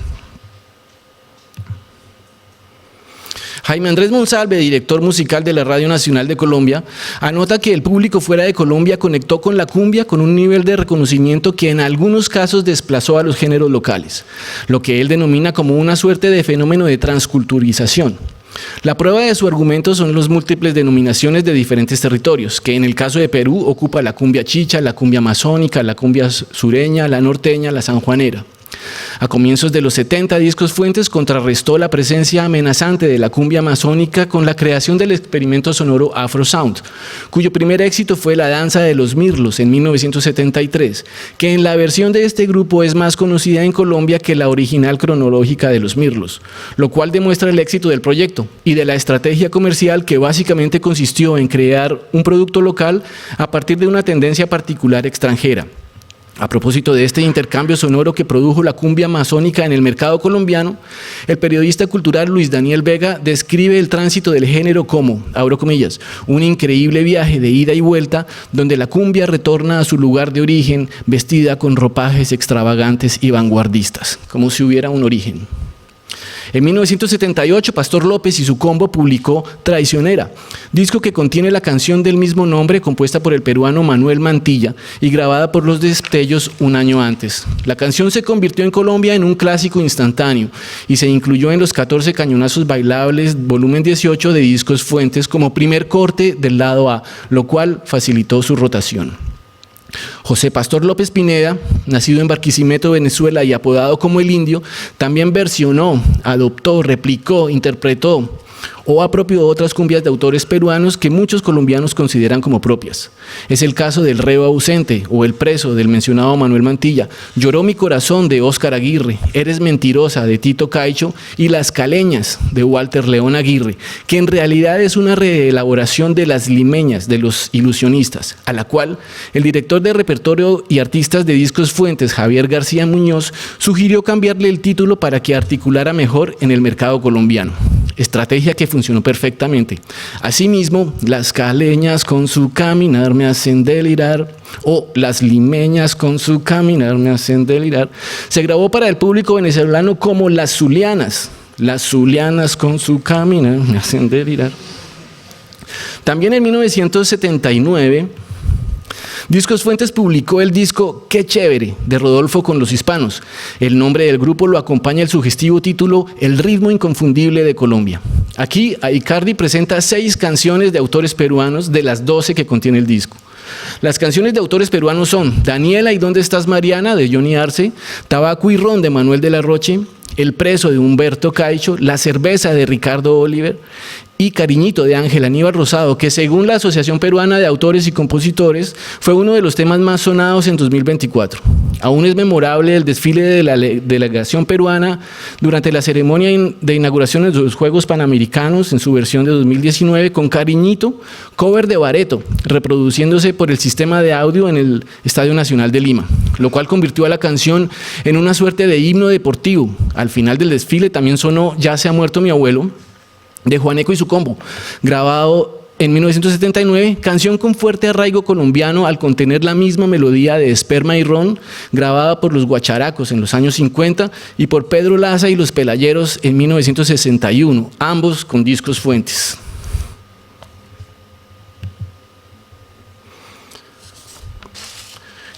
Jaime Andrés Monsalve, director musical de la Radio Nacional de Colombia, anota que el público fuera de Colombia conectó con la cumbia con un nivel de reconocimiento que en algunos casos desplazó a los géneros locales, lo que él denomina como una suerte de fenómeno de transculturización. La prueba de su argumento son las múltiples denominaciones de diferentes territorios, que en el caso de Perú ocupa la cumbia chicha, la cumbia amazónica, la cumbia sureña, la norteña, la sanjuanera. A comienzos de los 70, Discos Fuentes contrarrestó la presencia amenazante de la cumbia amazónica con la creación del experimento sonoro Afro Sound, cuyo primer éxito fue La Danza de los Mirlos en 1973, que en la versión de este grupo es más conocida en Colombia que la original cronológica de los Mirlos, lo cual demuestra el éxito del proyecto y de la estrategia comercial que básicamente consistió en crear un producto local a partir de una tendencia particular extranjera. A propósito de este intercambio sonoro que produjo la cumbia amazónica en el mercado colombiano, el periodista cultural Luis Daniel Vega describe el tránsito del género como, abro comillas, un increíble viaje de ida y vuelta donde la cumbia retorna a su lugar de origen vestida con ropajes extravagantes y vanguardistas, como si hubiera un origen. En 1978, Pastor López y su combo publicó Traicionera, disco que contiene la canción del mismo nombre compuesta por el peruano Manuel Mantilla y grabada por Los Destellos un año antes. La canción se convirtió en Colombia en un clásico instantáneo y se incluyó en los 14 cañonazos bailables volumen 18 de Discos Fuentes como primer corte del lado A, lo cual facilitó su rotación. José Pastor López Pineda, nacido en Barquisimeto, Venezuela y apodado como El Indio, también versionó, adoptó, replicó, interpretó o apropió otras cumbias de autores peruanos que muchos colombianos consideran como propias. Es el caso del Reo Ausente o El Preso del mencionado Manuel Mantilla, Lloró mi corazón de Óscar Aguirre, Eres mentirosa de Tito Caicho y Las Caleñas de Walter León Aguirre, que en realidad es una reelaboración de Las Limeñas de Los Ilusionistas, a la cual el director de repertorio y artistas de Discos Fuentes, Javier García Muñoz, sugirió cambiarle el título para que articulara mejor en el mercado colombiano. estrategia que funcionó perfectamente. Asimismo, las caleñas con su caminar me hacen delirar, o las limeñas con su caminar me hacen delirar, se grabó para el público venezolano como las zulianas con su caminar me hacen delirar. También en 1979, Discos Fuentes publicó el disco Qué chévere, de Rodolfo con los Hispanos. El nombre del grupo lo acompaña el sugestivo título El ritmo inconfundible de Colombia. Aquí, Icardi presenta 6 canciones de autores peruanos de las 12 que contiene el disco. Las canciones de autores peruanos son Daniela y ¿Dónde estás Mariana? De Johnny Arce, Tabaco y Ron de Manuel de la Roche, El preso de Humberto Caicho, La cerveza de Ricardo Oliver y Cariñito de Ángel Aníbal Rosado, que según la Asociación Peruana de Autores y Compositores fue uno de los temas más sonados en 2024. Aún es memorable el desfile de la delegación peruana durante la ceremonia de inauguración de los Juegos Panamericanos en su versión de 2019 con Cariñito, cover de Bareto, reproduciéndose por el sistema de audio en el Estadio Nacional de Lima, lo cual convirtió a la canción en una suerte de himno deportivo. Al final del desfile también sonó Ya se ha muerto mi abuelo, de Juaneco y su combo, grabado en 1979, canción con fuerte arraigo colombiano al contener la misma melodía de Esperma y Ron, grabada por los Guacharacos en los años 50 y por Pedro Laza y los Pelayeros en 1961, ambos con Discos Fuentes.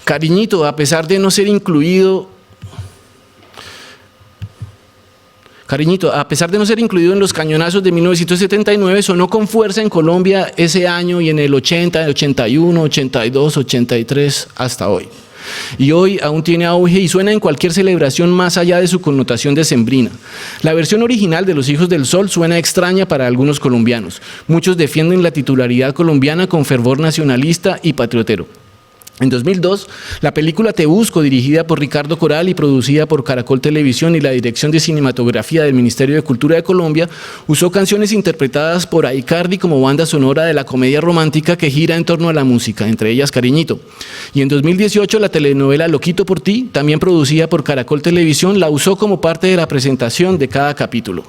Cariñito, a pesar de no ser incluido en los cañonazos de 1979, sonó con fuerza en Colombia ese año y en el 80, 81, 82, 83, hasta hoy. Y hoy aún tiene auge y suena en cualquier celebración más allá de su connotación decembrina. La versión original de Los Hijos del Sol suena extraña para algunos colombianos. Muchos defienden la titularidad colombiana con fervor nacionalista y patriotero. En 2002, la película Te Busco, dirigida por Ricardo Coral y producida por Caracol Televisión y la Dirección de Cinematografía del Ministerio de Cultura de Colombia, usó canciones interpretadas por Icardi como banda sonora de la comedia romántica que gira en torno a la música, entre ellas Cariñito. Y en 2018, la telenovela Loquito por ti, también producida por Caracol Televisión, la usó como parte de la presentación de cada capítulo.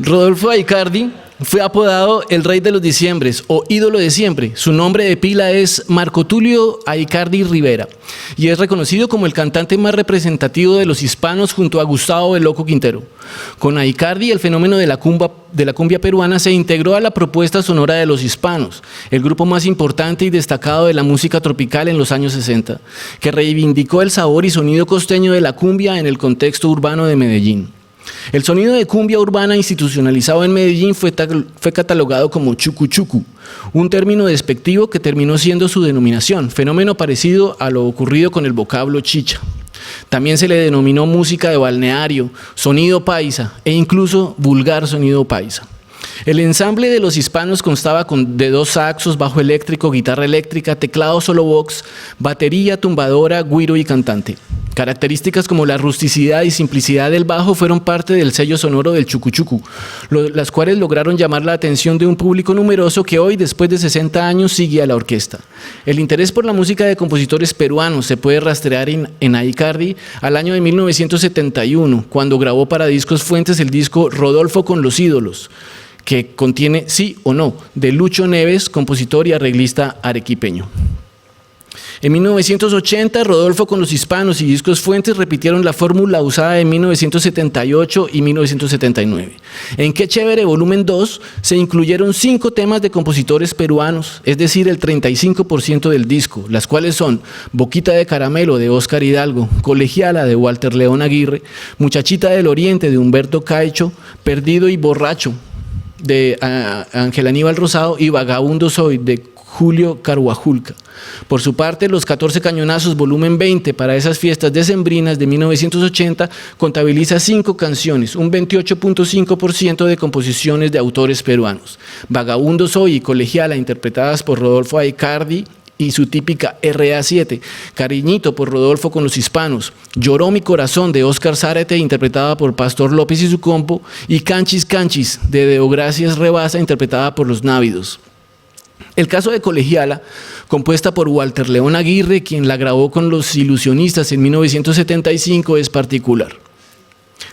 Rodolfo Icardi fue apodado el Rey de los Diciembres o Ídolo de Siempre. Su nombre de pila es Marco Tulio Icardi Rivera y es reconocido como el cantante más representativo de los hispanos junto a Gustavo el Loco Quintero. Con Icardi, el fenómeno de la cumbia peruana se integró a la propuesta sonora de los hispanos, el grupo más importante y destacado de la música tropical en los años 60, que reivindicó el sabor y sonido costeño de la cumbia en el contexto urbano de Medellín. El sonido de cumbia urbana institucionalizado en Medellín fue catalogado como chucu chucu, un término despectivo que terminó siendo su denominación, fenómeno parecido a lo ocurrido con el vocablo chicha. También se le denominó música de balneario, sonido paisa e incluso vulgar sonido paisa. El ensamble de los hispanos constaba de 2 saxos, bajo eléctrico, guitarra eléctrica, teclado solo box, batería, tumbadora, güiro y cantante. Características como la rusticidad y simplicidad del bajo fueron parte del sello sonoro del chucuchucu, las cuales lograron llamar la atención de un público numeroso que hoy, después de 60 años, sigue a la orquesta. El interés por la música de compositores peruanos se puede rastrear en Icardi al año de 1971, cuando grabó para Discos Fuentes el disco Rodolfo con los ídolos, que contiene Sí o No, de Lucho Neves, compositor y arreglista arequipeño. En 1980, Rodolfo con los hispanos y Discos Fuentes repitieron la fórmula usada en 1978 y 1979. En Qué chévere, volumen 2, se incluyeron 5 temas de compositores peruanos, es decir, el 35% del disco, las cuales son Boquita de Caramelo, de Óscar Hidalgo, Colegiala, de Walter León Aguirre, Muchachita del Oriente, de Humberto Caicho, Perdido y Borracho, de Ángel Aníbal Rosado, y Vagabundo Soy, de Julio Carhuajulca. Por su parte, Los 14 Cañonazos, volumen 20, para esas fiestas decembrinas de 1980, contabiliza 5 canciones, un 28.5% de composiciones de autores peruanos. Vagabundo Soy y Colegiala, interpretadas por Rodolfo Icardi y su típica RA7, Cariñito por Rodolfo con los hispanos, Lloró mi corazón, de Óscar Zárate, interpretada por Pastor López y su compo, y Canchis Canchis, de Deogracias Rebasa, interpretada por Los Návidos. El caso de Colegiala, compuesta por Walter León Aguirre, quien la grabó con Los Ilusionistas en 1975, es particular.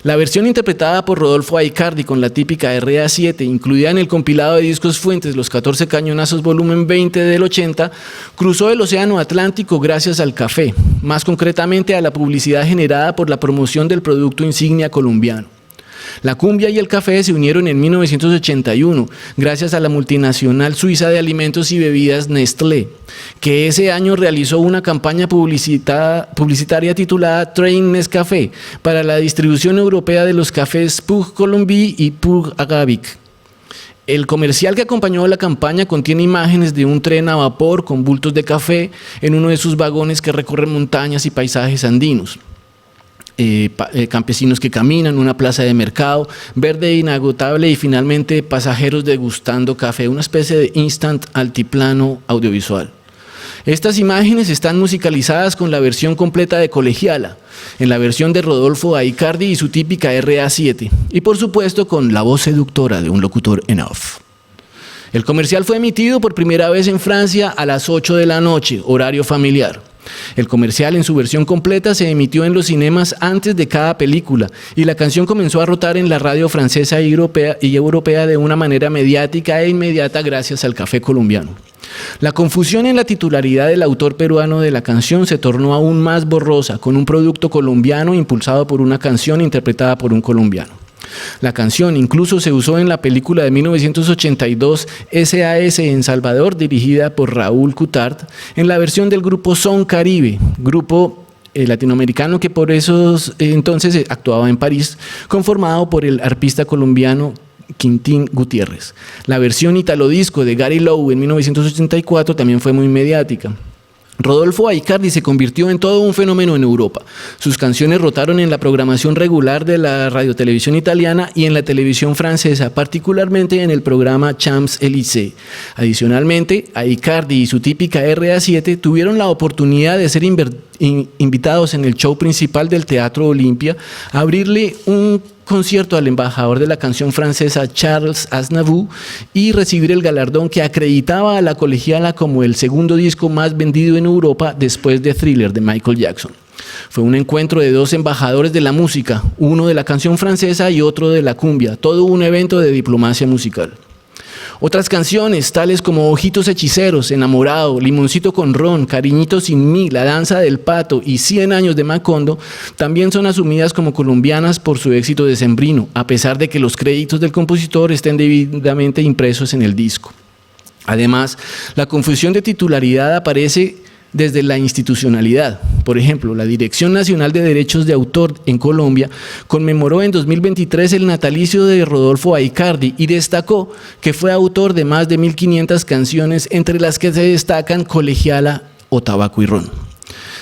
La versión interpretada por Rodolfo Aicardi con la típica RA7, incluida en el compilado de discos Fuentes, Los 14 Cañonazos volumen 20 del 80, cruzó el Océano Atlántico gracias al café, más concretamente a la publicidad generada por la promoción del producto insignia colombiano. La cumbia y el café se unieron en 1981 gracias a la multinacional suiza de alimentos y bebidas Nestlé, que ese año realizó una campaña publicitaria titulada Train Nescafé para la distribución europea de los cafés Pug Colombie y Pug Agabic. El comercial que acompañó la campaña contiene imágenes de un tren a vapor con bultos de café en uno de sus vagones que recorren montañas y paisajes andinos. Campesinos que caminan, una plaza de mercado, verde inagotable y finalmente pasajeros degustando café, una especie de instant altiplano audiovisual. Estas imágenes están musicalizadas con la versión completa de Colegiala, en la versión de Rodolfo Aicardi y su típica RA7, y por supuesto con la voz seductora de un locutor en off. El comercial fue emitido por primera vez en Francia a las 8 de la noche, horario familiar. El comercial en su versión completa se emitió en los cinemas antes de cada película y la canción comenzó a rotar en la radio francesa y europea de una manera mediática e inmediata gracias al café colombiano. La confusión en la titularidad del autor peruano de la canción se tornó aún más borrosa con un producto colombiano impulsado por una canción interpretada por un colombiano. La canción incluso se usó en la película de 1982 SAS en Salvador, dirigida por Raúl Coutard, en la versión del grupo Son Caribe, grupo latinoamericano que por esos entonces actuaba en París, conformado por el arpista colombiano Quintín Gutiérrez. La versión italodisco de Gary Lowe en 1984 también fue muy mediática. Rodolfo Aicardi se convirtió en todo un fenómeno en Europa. Sus canciones rotaron en la programación regular de la radiotelevisión italiana y en la televisión francesa, particularmente en el programa Champs-Élysées. Adicionalmente, Aicardi y su típica RA7 tuvieron la oportunidad de ser invitados en el show principal del Teatro Olimpia a abrirle un concierto al embajador de la canción francesa Charles Aznavour y recibir el galardón que acreditaba a la Colegiala como el segundo disco más vendido en Europa después de Thriller de Michael Jackson. Fue un encuentro de dos embajadores de la música, uno de la canción francesa y otro de la cumbia, todo un evento de diplomacia musical. Otras canciones, tales como Ojitos Hechiceros, Enamorado, Limoncito con Ron, Cariñito sin mí, La Danza del Pato y 100 años de Macondo, también son asumidas como colombianas por su éxito decembrino, a pesar de que los créditos del compositor estén debidamente impresos en el disco. Además, la confusión de titularidad aparece desde la institucionalidad. Por ejemplo, la Dirección Nacional de Derechos de Autor en Colombia conmemoró en 2023 el natalicio de Rodolfo Aicardi y destacó que fue autor de más de 1.500 canciones, entre las que se destacan Colegiala o Tabaco y Ron.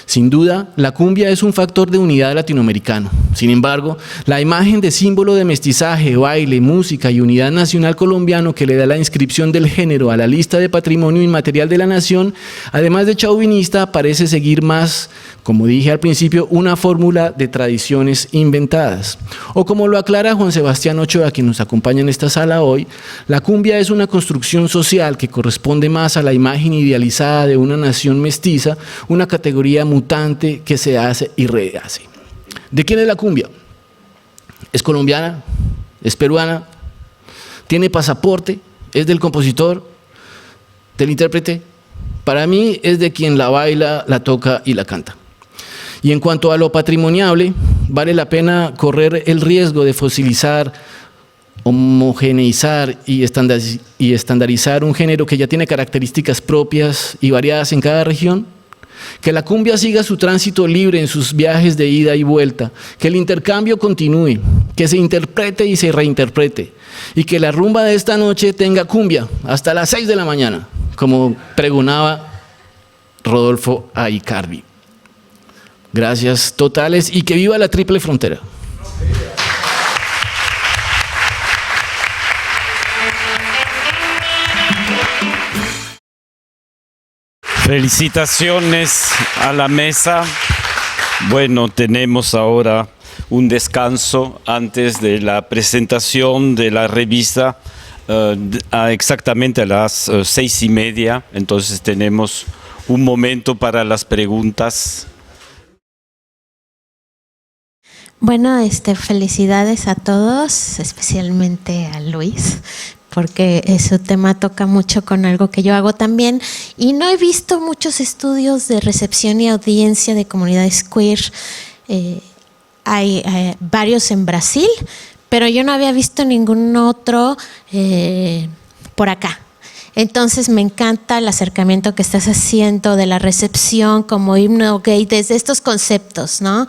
Sin duda, la cumbia es un factor de unidad latinoamericano. Sin embargo, la imagen de símbolo de mestizaje, baile, música y unidad nacional colombiano que le da la inscripción del género a la lista de patrimonio inmaterial de la nación, además de chauvinista, parece seguir más, como dije al principio, una fórmula de tradiciones inventadas. O como lo aclara Juan Sebastián Ochoa, quien nos acompaña en esta sala hoy, la cumbia es una construcción social que corresponde más a la imagen idealizada de una nación mestiza, una categoría mutante que se hace y rehace. ¿De quién es la cumbia? ¿Es colombiana? ¿Es peruana? ¿Tiene pasaporte? ¿Es del compositor? ¿Del intérprete? Para mí es de quien la baila, la toca y la canta. Y en cuanto a lo patrimoniable, vale la pena correr el riesgo de fosilizar, homogeneizar y estandarizar un género que ya tiene características propias y variadas en cada región. Que la cumbia siga su tránsito libre en sus viajes de ida y vuelta, que el intercambio continúe, que se interprete y se reinterprete, y que la rumba de esta noche tenga cumbia hasta las 6 de la mañana, como pregonaba Rodolfo Aicardi. Gracias totales y que viva la triple frontera. Felicitaciones a la mesa. Bueno, tenemos ahora un descanso antes de la presentación de la revista exactamente a las 6:30, entonces tenemos un momento para las preguntas. Bueno, felicidades a todos, especialmente a Luis, porque su tema toca mucho con algo que yo hago también. Y no he visto muchos estudios de recepción y audiencia de comunidades queer. Hay varios en Brasil, pero yo no había visto ningún otro por acá. Entonces me encanta el acercamiento que estás haciendo de la recepción como himno gay desde estos conceptos, ¿no?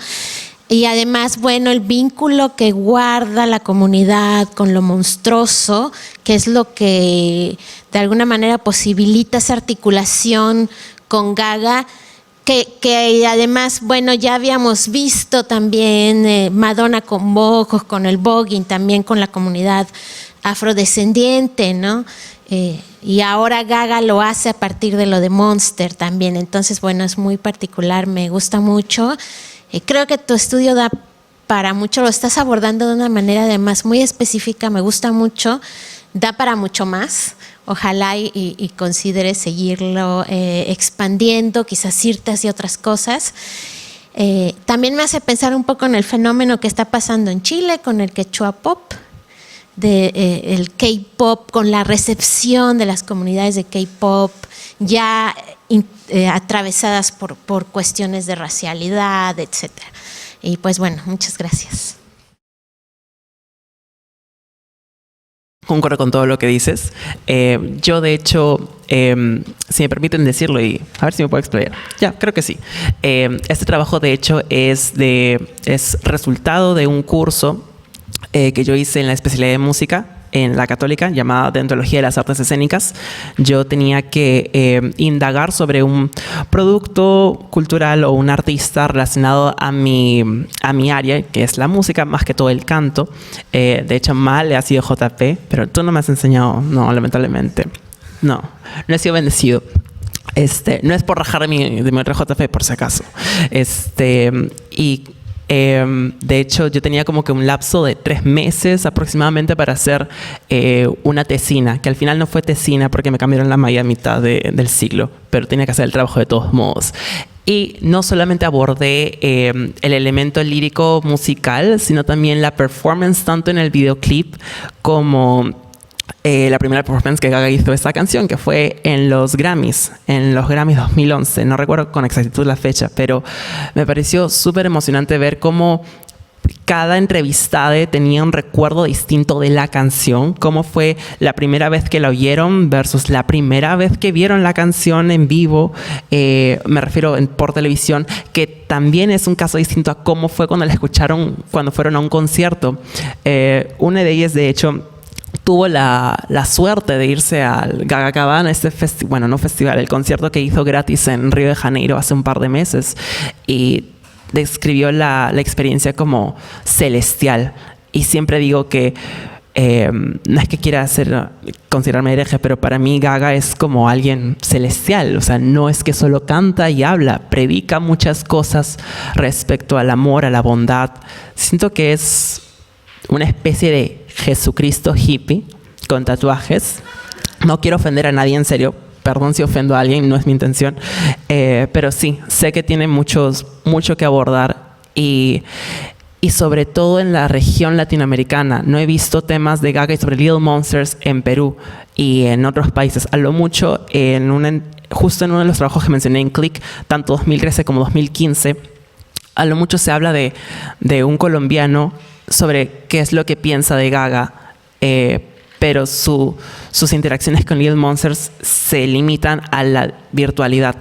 Y además, bueno, el vínculo que guarda la comunidad con lo monstruoso, que es lo que de alguna manera posibilita esa articulación con Gaga, que además, bueno, ya habíamos visto también Madonna con Vogue, con el voguing, también con la comunidad afrodescendiente, ¿no? Y ahora Gaga lo hace a partir de lo de Monster también. Entonces, bueno, es muy particular, me gusta mucho. Creo que tu estudio da para mucho, lo estás abordando de una manera además muy específica, me gusta mucho, da para mucho más. Ojalá y consideres seguirlo expandiendo, quizás irte hacia otras cosas. También me hace pensar un poco en el fenómeno que está pasando en Chile con el quechua pop, el K-pop, con la recepción de las comunidades de K-pop ya atravesadas por cuestiones de racialidad, etc. Y pues bueno, muchas gracias. Concuerdo con todo lo que dices. Yo, de hecho, si me permiten decirlo y a ver si me puedo explayar. Ya, creo que sí. Este trabajo, de hecho, es resultado de un curso que yo hice en la especialidad de música en la Católica, llamada Deontología de las Artes Escénicas. Yo tenía que indagar sobre un producto cultural o un artista relacionado a mi área, que es la música, más que todo el canto. De hecho, mal ha sido JP, pero tú no me has enseñado, no, lamentablemente. No he sido bendecido. No es por rajar de mi otro JP, por si acaso. De hecho, yo tenía como que un lapso de 3 meses aproximadamente para hacer una tesina, que al final no fue tesina porque me cambiaron la malla a mitad del siglo, pero tenía que hacer el trabajo de todos modos. Y no solamente abordé el elemento lírico musical, sino también la performance, tanto en el videoclip como la primera performance que Gaga hizo de esta canción, que fue en los Grammys 2011. No recuerdo con exactitud la fecha, pero me pareció súper emocionante ver cómo cada entrevistada tenía un recuerdo distinto de la canción, cómo fue la primera vez que la oyeron versus la primera vez que vieron la canción en vivo, me refiero por televisión, que también es un caso distinto a cómo fue cuando la escucharon cuando fueron a un concierto. Una de ellas, de hecho, tuvo la suerte de irse al Gaga Cabana, el concierto que hizo gratis en Río de Janeiro hace un par de meses, y describió la experiencia como celestial. Y siempre digo que no es que quiera considerarme hereje, pero para mí Gaga es como alguien celestial. O sea, no es que solo canta y habla, predica muchas cosas respecto al amor, a la bondad. Siento que es una especie de Jesucristo hippie con tatuajes. No quiero ofender a nadie, en serio. Perdón si ofendo a alguien, no es mi intención. Pero sí, sé que tiene mucho que abordar y sobre todo en la región latinoamericana. No he visto temas de Gaga y sobre Little Monsters en Perú y en otros países. A lo mucho, justo en uno de los trabajos que mencioné en Click, tanto 2013 como 2015, a lo mucho se habla de un colombiano sobre qué es lo que piensa de Gaga, pero sus interacciones con Little Monsters se limitan a la virtualidad.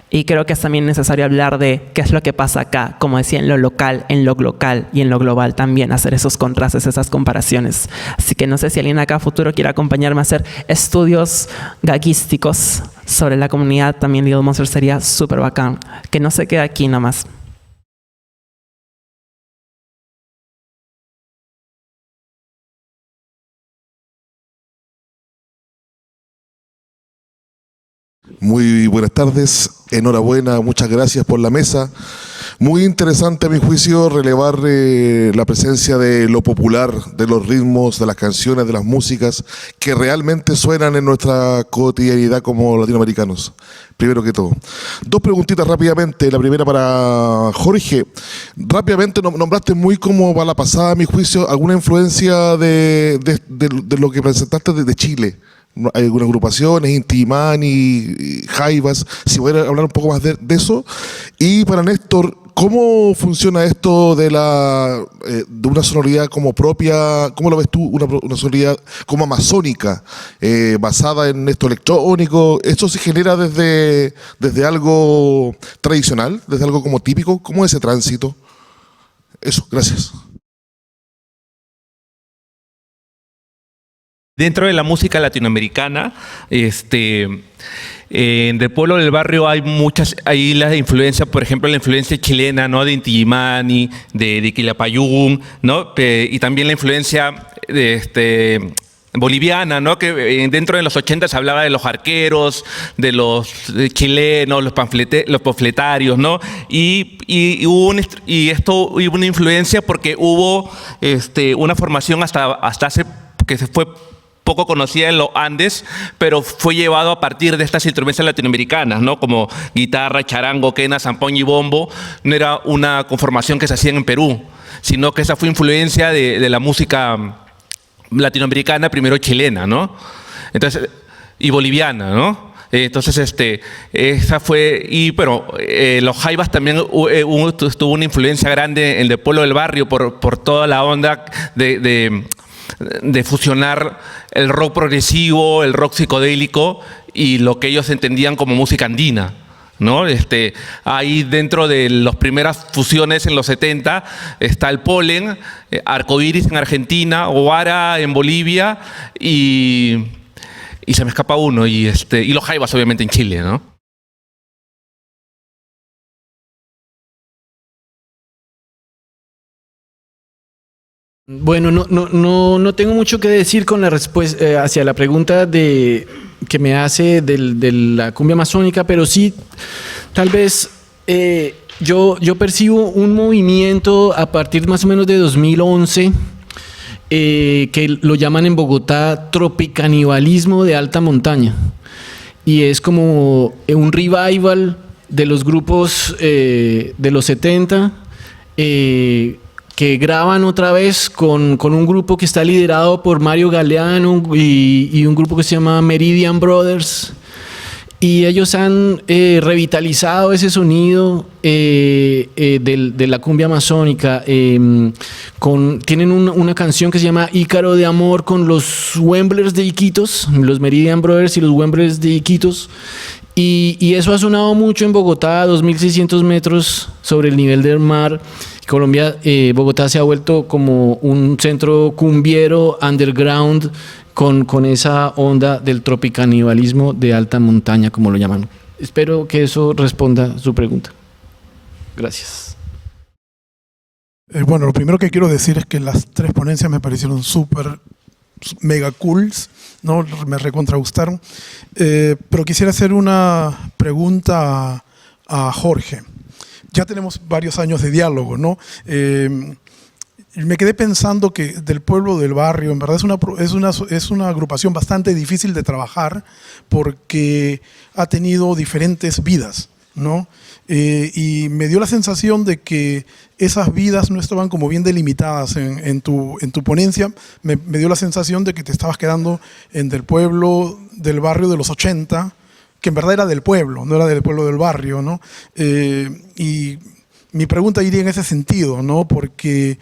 Y creo que es también necesario hablar de qué es lo que pasa acá, como decía, en lo local, en lo global y en lo global también, hacer esos contrastes, esas comparaciones. Así que no sé si alguien acá a futuro quiere acompañarme a hacer estudios gaguísticos sobre la comunidad, también Little Monsters sería súper bacán. Que no se quede aquí nomás. Muy buenas tardes, enhorabuena, muchas gracias por la mesa. Muy interesante a mi juicio relevar la presencia de lo popular, de los ritmos, de las canciones, de las músicas que realmente suenan en nuestra cotidianidad como latinoamericanos. Primero que todo. Dos preguntitas rápidamente. La primera para Jorge. Rápidamente nombraste muy como para la pasada, a mi juicio, alguna influencia de lo que presentaste desde Chile. Hay algunas agrupaciones, Intimani, Jaivas, si voy a hablar un poco más de eso. Y para Néstor, ¿cómo funciona esto de una sonoridad como propia? ¿Cómo lo ves tú, una sonoridad como amazónica, basada en esto electrónico? ¿Esto se genera desde algo tradicional, desde algo como típico? ¿Cómo es ese tránsito? Eso, gracias. Dentro de la música latinoamericana, del pueblo del barrio hay la influencia, por ejemplo, la influencia chilena, ¿no? De Inti Illimani, de Quilapayún, ¿no? Y también la influencia boliviana, ¿no? Que dentro de los 80 se hablaba de los arqueros, de los chilenos, los panfletarios, ¿no? Y esto hubo una influencia porque hubo una formación hasta hace que se fue poco conocida en los Andes, pero fue llevado a partir de estas instrumentos latinoamericanas, ¿no? Como guitarra, charango, quena, zampoña y bombo. No era una conformación que se hacía en Perú, sino que esa fue influencia de la música latinoamericana, primero chilena, ¿no? Entonces, y boliviana, ¿no? Entonces, esa fue, los jaivas también tuvo una influencia grande en el pueblo del barrio por toda la onda de fusionar el rock progresivo, el rock psicodélico y lo que ellos entendían como música andina, ¿no? Ahí dentro de las primeras fusiones en los 70 está el Polen, Arcoiris en Argentina, Oara en Bolivia y se me escapa uno, y los jaivas obviamente en Chile, ¿no? Bueno, no tengo mucho que decir con la respuesta hacia la pregunta que me hace de la cumbia amazónica, pero sí, tal vez yo percibo un movimiento a partir más o menos de 2011 que lo llaman en Bogotá tropicanibalismo de alta montaña, y es como un revival de los grupos de los 70 que graban otra vez con un grupo que está liderado por Mario Galeano y un grupo que se llama Meridian Brothers, y ellos han revitalizado ese sonido de la cumbia amazónica. Tienen una canción que se llama Ícaro de Amor con los Wemblers de Iquitos, los Meridian Brothers y los Wemblers de Iquitos, y eso ha sonado mucho en Bogotá, a 2.600 metros sobre el nivel del mar. Colombia, Bogotá se ha vuelto como un centro cumbiero underground con esa onda del tropicanibalismo de alta montaña, como lo llaman. Espero que eso responda a su pregunta. Gracias. Bueno, lo primero que quiero decir es que las tres ponencias me parecieron súper mega cools, ¿no? Me recontra gustaron. Pero quisiera hacer una pregunta a Jorge. Ya tenemos varios años de diálogo, ¿no? Me quedé pensando que del pueblo del barrio, en verdad es una agrupación bastante difícil de trabajar porque ha tenido diferentes vidas, ¿no? Y me dio la sensación de que esas vidas no estaban como bien delimitadas en tu ponencia. Me dio la sensación de que te estabas quedando en del pueblo del barrio de los 80, que en verdad era del pueblo, no era del pueblo del barrio, ¿no? Y mi pregunta iría en ese sentido, ¿no? Porque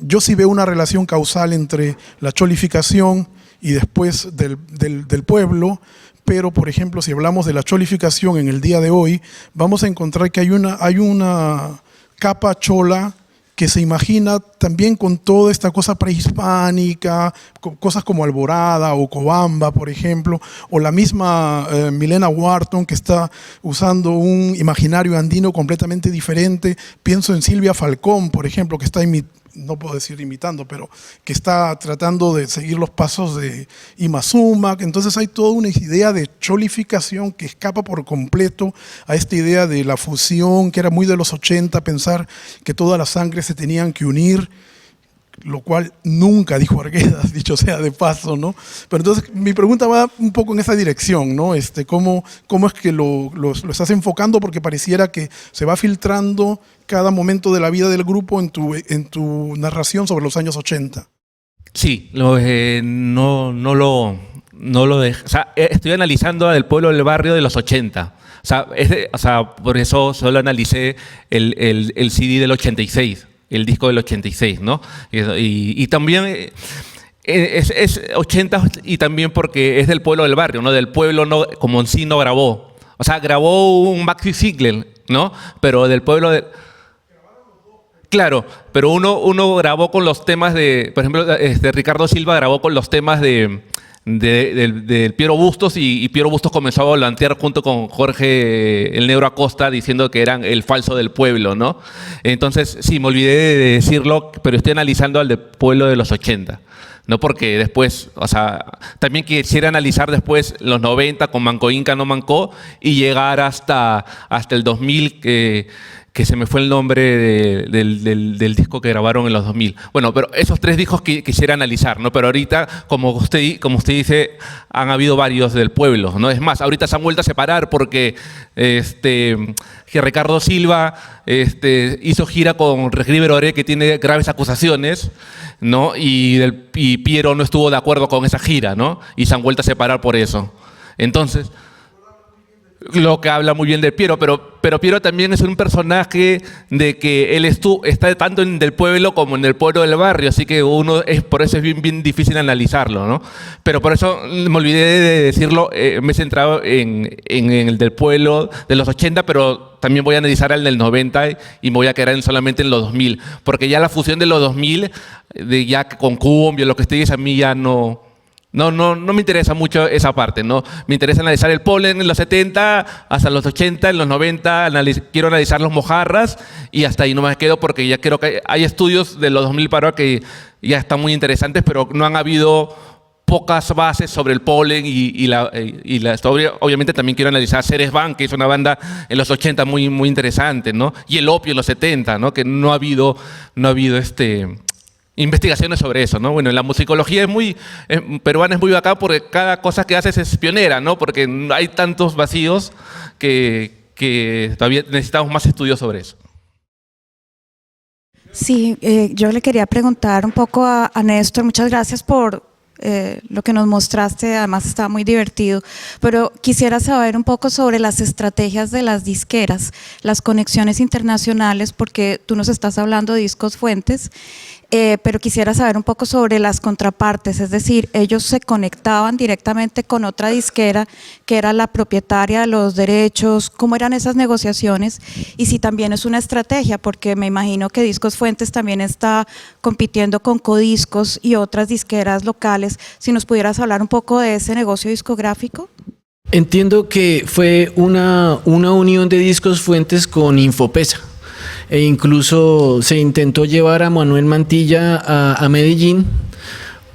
yo sí veo una relación causal entre la cholificación y después del pueblo, pero, por ejemplo, si hablamos de la cholificación en el día de hoy, vamos a encontrar que hay una capa chola que se imagina también con toda esta cosa prehispánica, cosas como Alborada o Cobamba, por ejemplo, o la misma Milena Wharton, que está usando un imaginario andino completamente diferente. Pienso en Silvia Falcón, por ejemplo, que está no puedo decir imitando, pero que está tratando de seguir los pasos de Imazuma. Entonces hay toda una idea de cholificación que escapa por completo a esta idea de la fusión, que era muy de los 80, pensar que todas las sangres se tenían que unir, lo cual nunca dijo Arguedas, dicho sea de paso, ¿no? Pero entonces mi pregunta va un poco en esa dirección, ¿no? ¿Cómo es que lo estás enfocando? Porque pareciera que se va filtrando cada momento de la vida del grupo en tu narración sobre los años 80. Sí, no lo dejo. O sea, estoy analizando el pueblo del barrio de los 80. O sea, por eso solo analicé el CD del 86. El disco del 86, ¿no? Y también es 80 y también porque es del pueblo del barrio, ¿no? Del pueblo no, como en sí no grabó. O sea, grabó un Maxi Ziegler, ¿no? Pero del pueblo de... Claro, pero uno grabó con los temas de... Por ejemplo, Ricardo Silva grabó con los temas de Piero Bustos y Piero Bustos comenzó a volantear junto con Jorge el Negro Acosta diciendo que eran el falso del pueblo, ¿no? Entonces, sí, me olvidé de decirlo, pero estoy analizando al del pueblo de los 80, ¿no? Porque después, o sea, también quisiera analizar después los 90 con Manco Inca no Mancó y llegar hasta el 2000 que se me fue el nombre del disco que grabaron en los 2000. Bueno, pero esos 3 discos quisiera analizar, ¿no? Pero ahorita, como usted dice, han habido varios del pueblo, ¿no? Es más, ahorita se han vuelto a separar porque que Ricardo Silva hizo gira con River Oré, que tiene graves acusaciones, ¿no? Y Piero no estuvo de acuerdo con esa gira, ¿no? Y se han vuelto a separar por eso. Entonces... Lo que habla muy bien de Piero, pero Piero también es un personaje de que él está tanto en del pueblo como en el pueblo del barrio, así que por eso es bien difícil analizarlo, ¿no? Pero por eso me olvidé de decirlo, me he centrado en el del pueblo de los 80, pero también voy a analizar el del 90 y me voy a quedar solamente en los 2000, porque ya la fusión de los 2000, ya con cumbia, lo que usted dice, a mí ya no me interesa mucho esa parte, ¿no? Me interesa analizar el polen en los 70 hasta los 80, en los 90 quiero analizar los mojarras y hasta ahí no me quedo porque ya creo que hay estudios de los 2000 para ahora que ya están muy interesantes, pero no han habido pocas bases sobre el polen y la historia. Obviamente también quiero analizar Ceres Bank, que es una banda en los 80 muy, muy interesante, ¿no? Y el opio en los 70, ¿no? Que no ha habido investigaciones sobre eso, ¿no? Bueno, la musicología peruana es muy bacán porque cada cosa que haces es pionera, ¿no? Porque hay tantos vacíos que todavía necesitamos más estudios sobre eso. Sí, yo le quería preguntar un poco a Néstor, muchas gracias por lo que nos mostraste, además estaba muy divertido, pero quisiera saber un poco sobre las estrategias de las disqueras, las conexiones internacionales, porque tú nos estás hablando de Discos Fuentes, pero quisiera saber un poco sobre las contrapartes, es decir, ellos se conectaban directamente con otra disquera que era la propietaria de los derechos, ¿cómo eran esas negociaciones? Y si también es una estrategia, porque me imagino que Discos Fuentes también está compitiendo con Codiscos y otras disqueras locales, si nos pudieras hablar un poco de ese negocio discográfico. Entiendo que fue una unión de Discos Fuentes con Infopesa. E incluso se intentó llevar a Manuel Mantilla a Medellín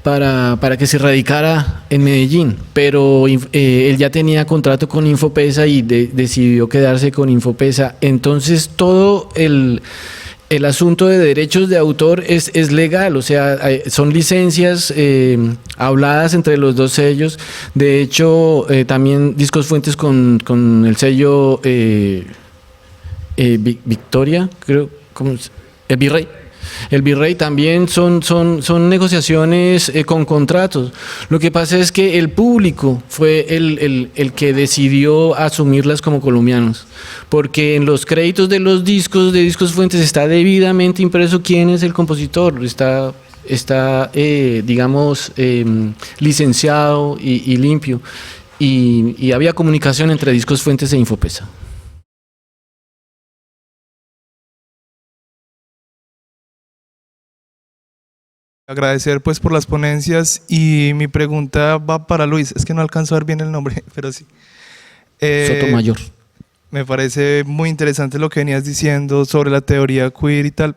para que se radicara en Medellín, pero él ya tenía contrato con Infopesa y decidió quedarse con Infopesa. Entonces todo el asunto de derechos de autor es legal, o sea, son licencias habladas entre los dos sellos. De hecho, también Discos Fuentes con el sello Victoria, creo, el Virrey. El Virrey también son negociaciones con contratos. Lo que pasa es que el público fue el que decidió asumirlas como colombianos, porque en los créditos de los discos de Discos Fuentes está debidamente impreso quién es el compositor, está digamos, licenciado y limpio, y había comunicación entre Discos Fuentes e Infopesa. Agradecer pues por las ponencias y mi pregunta va para Luis, es que no alcanzo a ver bien el nombre, pero sí. Sotomayor. Me parece muy interesante lo que venías diciendo sobre la teoría queer y tal,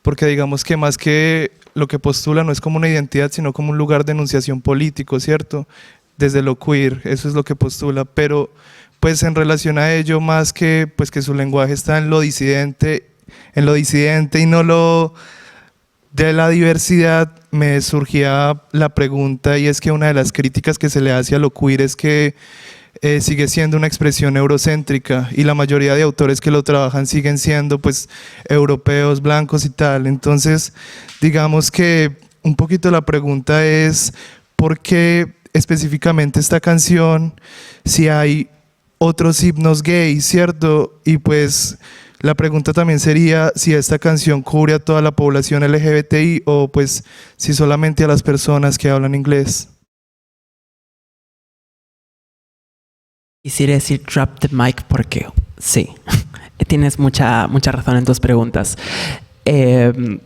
porque digamos que más que lo que postula no es como una identidad, sino como un lugar de enunciación político, ¿cierto? Desde lo queer, eso es lo que postula, pero pues en relación a ello, más que pues que su lenguaje está en lo disidente y no lo de la diversidad, me surgía la pregunta, y es que una de las críticas que se le hace a lo queer es que sigue siendo una expresión eurocéntrica, y la mayoría de autores que lo trabajan siguen siendo pues europeos, blancos y tal. Entonces, digamos que un poquito la pregunta es ¿por qué específicamente esta canción si hay otros himnos gays, ¿cierto? Y pues la pregunta también sería si esta canción cubre a toda la población LGBTI o pues si solamente a las personas que hablan inglés. Quisiera decir drop the mic porque sí, tienes mucha razón en tus preguntas. De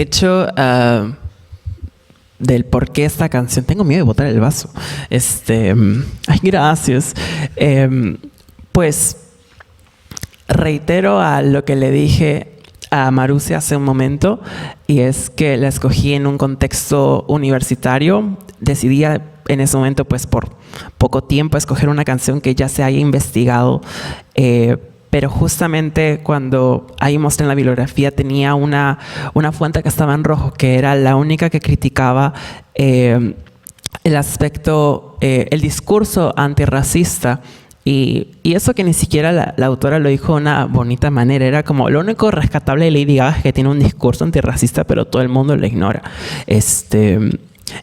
hecho, del por qué esta canción, tengo miedo de botar el vaso. Ay, gracias. Pues reitero a lo que le dije a Marussia hace un momento, y es que la escogí en un contexto universitario. Decidí en ese momento, pues por poco tiempo, escoger una canción que ya se haya investigado, pero justamente cuando ahí mostré en la bibliografía tenía una fuente que estaba en rojo, que era la única que criticaba el aspecto, el discurso antirracista. Y eso que ni siquiera la autora lo dijo de una bonita manera, era como lo único rescatable de Lady Gaga es que tiene un discurso antirracista, pero todo el mundo lo ignora. Entonces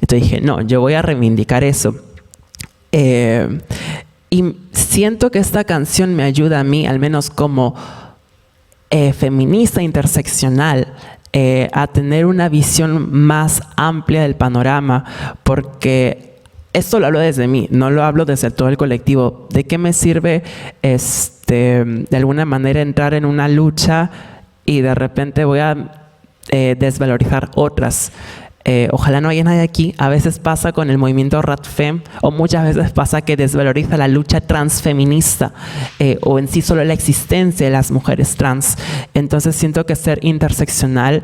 dije, no, yo voy a reivindicar eso. Y siento que esta canción me ayuda a mí, al menos como feminista interseccional, a tener una visión más amplia del panorama, porque esto lo hablo desde mí, no lo hablo desde todo el colectivo. ¿De qué me sirve de alguna manera entrar en una lucha y de repente voy a desvalorizar otras? Ojalá no haya nadie aquí. A veces pasa con el movimiento Radfem, o muchas veces pasa que desvaloriza la lucha transfeminista o en sí solo la existencia de las mujeres trans. Entonces siento que ser interseccional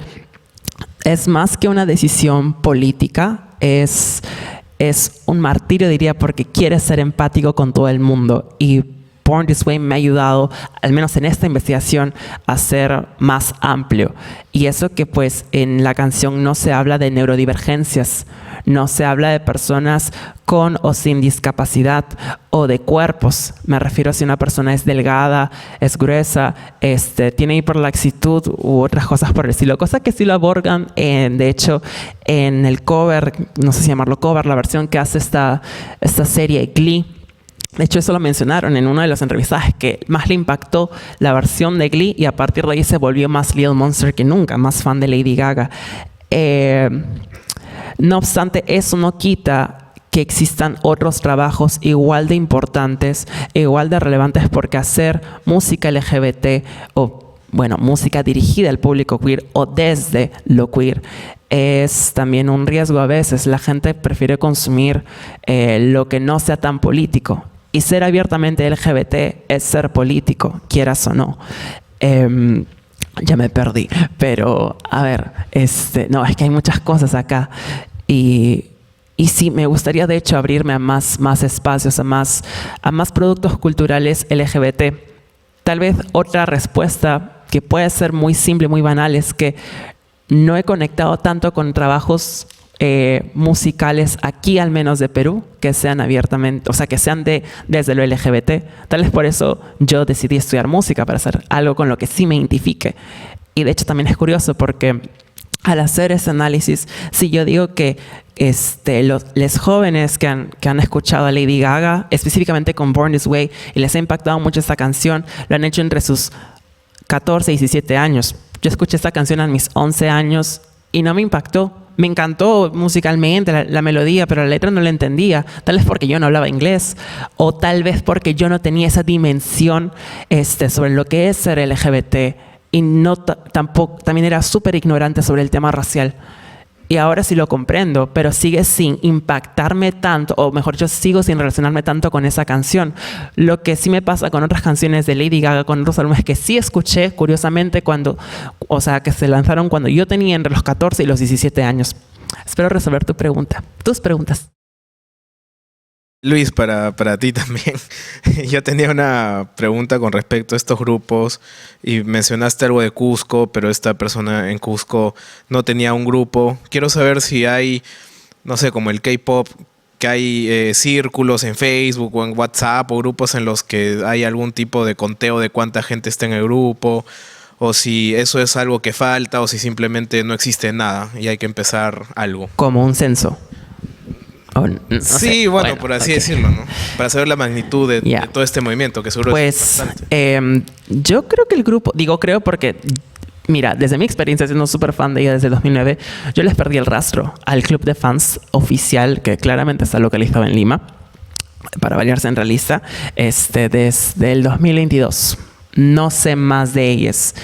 es más que una decisión política, es un martirio, diría, porque quiere ser empático con todo el mundo. Y Born This Way me ha ayudado, al menos en esta investigación, a ser más amplio. Y eso que pues en la canción no se habla de neurodivergencias, no se habla de personas con o sin discapacidad o de cuerpos. Me refiero a si una persona es delgada, es gruesa, tiene hiperlaxitud u otras cosas por el estilo. Cosa que sí lo abordan, de hecho, en el cover, no sé si llamarlo cover, la versión que hace esta serie Glee. De hecho, eso lo mencionaron en uno de los entrevistajes, que más le impactó la versión de Glee, y a partir de ahí se volvió más Little Monster que nunca, más fan de Lady Gaga. No obstante, eso no quita que existan otros trabajos igual de importantes, igual de relevantes, porque hacer música LGBT o, bueno, música dirigida al público queer o desde lo queer es también un riesgo a veces. La gente prefiere consumir lo que no sea tan político. Y ser abiertamente LGBT es ser político, quieras o no. Ya me perdí, pero a ver, no, es que hay muchas cosas acá. Y sí, me gustaría de hecho abrirme a más espacios, a más productos culturales LGBT. Tal vez otra respuesta que puede ser muy simple, muy banal, es que no he conectado tanto con trabajos musicales aquí, al menos de Perú, que sean abiertamente, o sea, que sean desde lo LGBT. Tal vez por eso yo decidí estudiar música, para hacer algo con lo que sí me identifique. Y de hecho también es curioso porque al hacer ese análisis, si yo digo que los jóvenes que han escuchado a Lady Gaga, específicamente con Born This Way, y les ha impactado mucho esta canción, lo han hecho entre sus 14 y 17 años. Yo escuché esta canción a mis 11 años y no me impactó. Me encantó musicalmente la melodía, pero la letra no la entendía. Tal vez porque yo no hablaba inglés, o tal vez porque yo no tenía esa dimensión sobre lo que es ser LGBT, y tampoco, también era súper ignorante sobre el tema racial. y ahora sí lo comprendo, pero sigue sin impactarme tanto, o mejor, yo sigo sin relacionarme tanto con esa canción. Lo que sí me pasa con otras canciones de Lady Gaga, con otros álbumes que sí escuché, curiosamente, que se lanzaron cuando yo tenía entre los 14 y los 17 años. Espero resolver tu pregunta. Tus preguntas. Luis, para ti también. Yo tenía una pregunta con respecto a estos grupos y mencionaste algo de Cusco, pero esta persona en Cusco no tenía un grupo. Quiero saber si hay, no sé, como el K-pop, que hay círculos en Facebook o en WhatsApp o grupos en los que hay algún tipo de conteo de cuánta gente está en el grupo, o si eso es algo que falta o si simplemente no existe nada y hay que empezar algo. Como un censo. No sí, sé. bueno, por así decirlo, ¿no? Para saber la magnitud de todo este movimiento, que seguro es bastante. Yo creo que el grupo, creo porque, mira, desde mi experiencia siendo súper fan de ella desde 2009, yo les perdí el rastro al club de fans oficial, que claramente está localizado en Lima, para variarse en realista, desde el 2022. No sé más de ellas.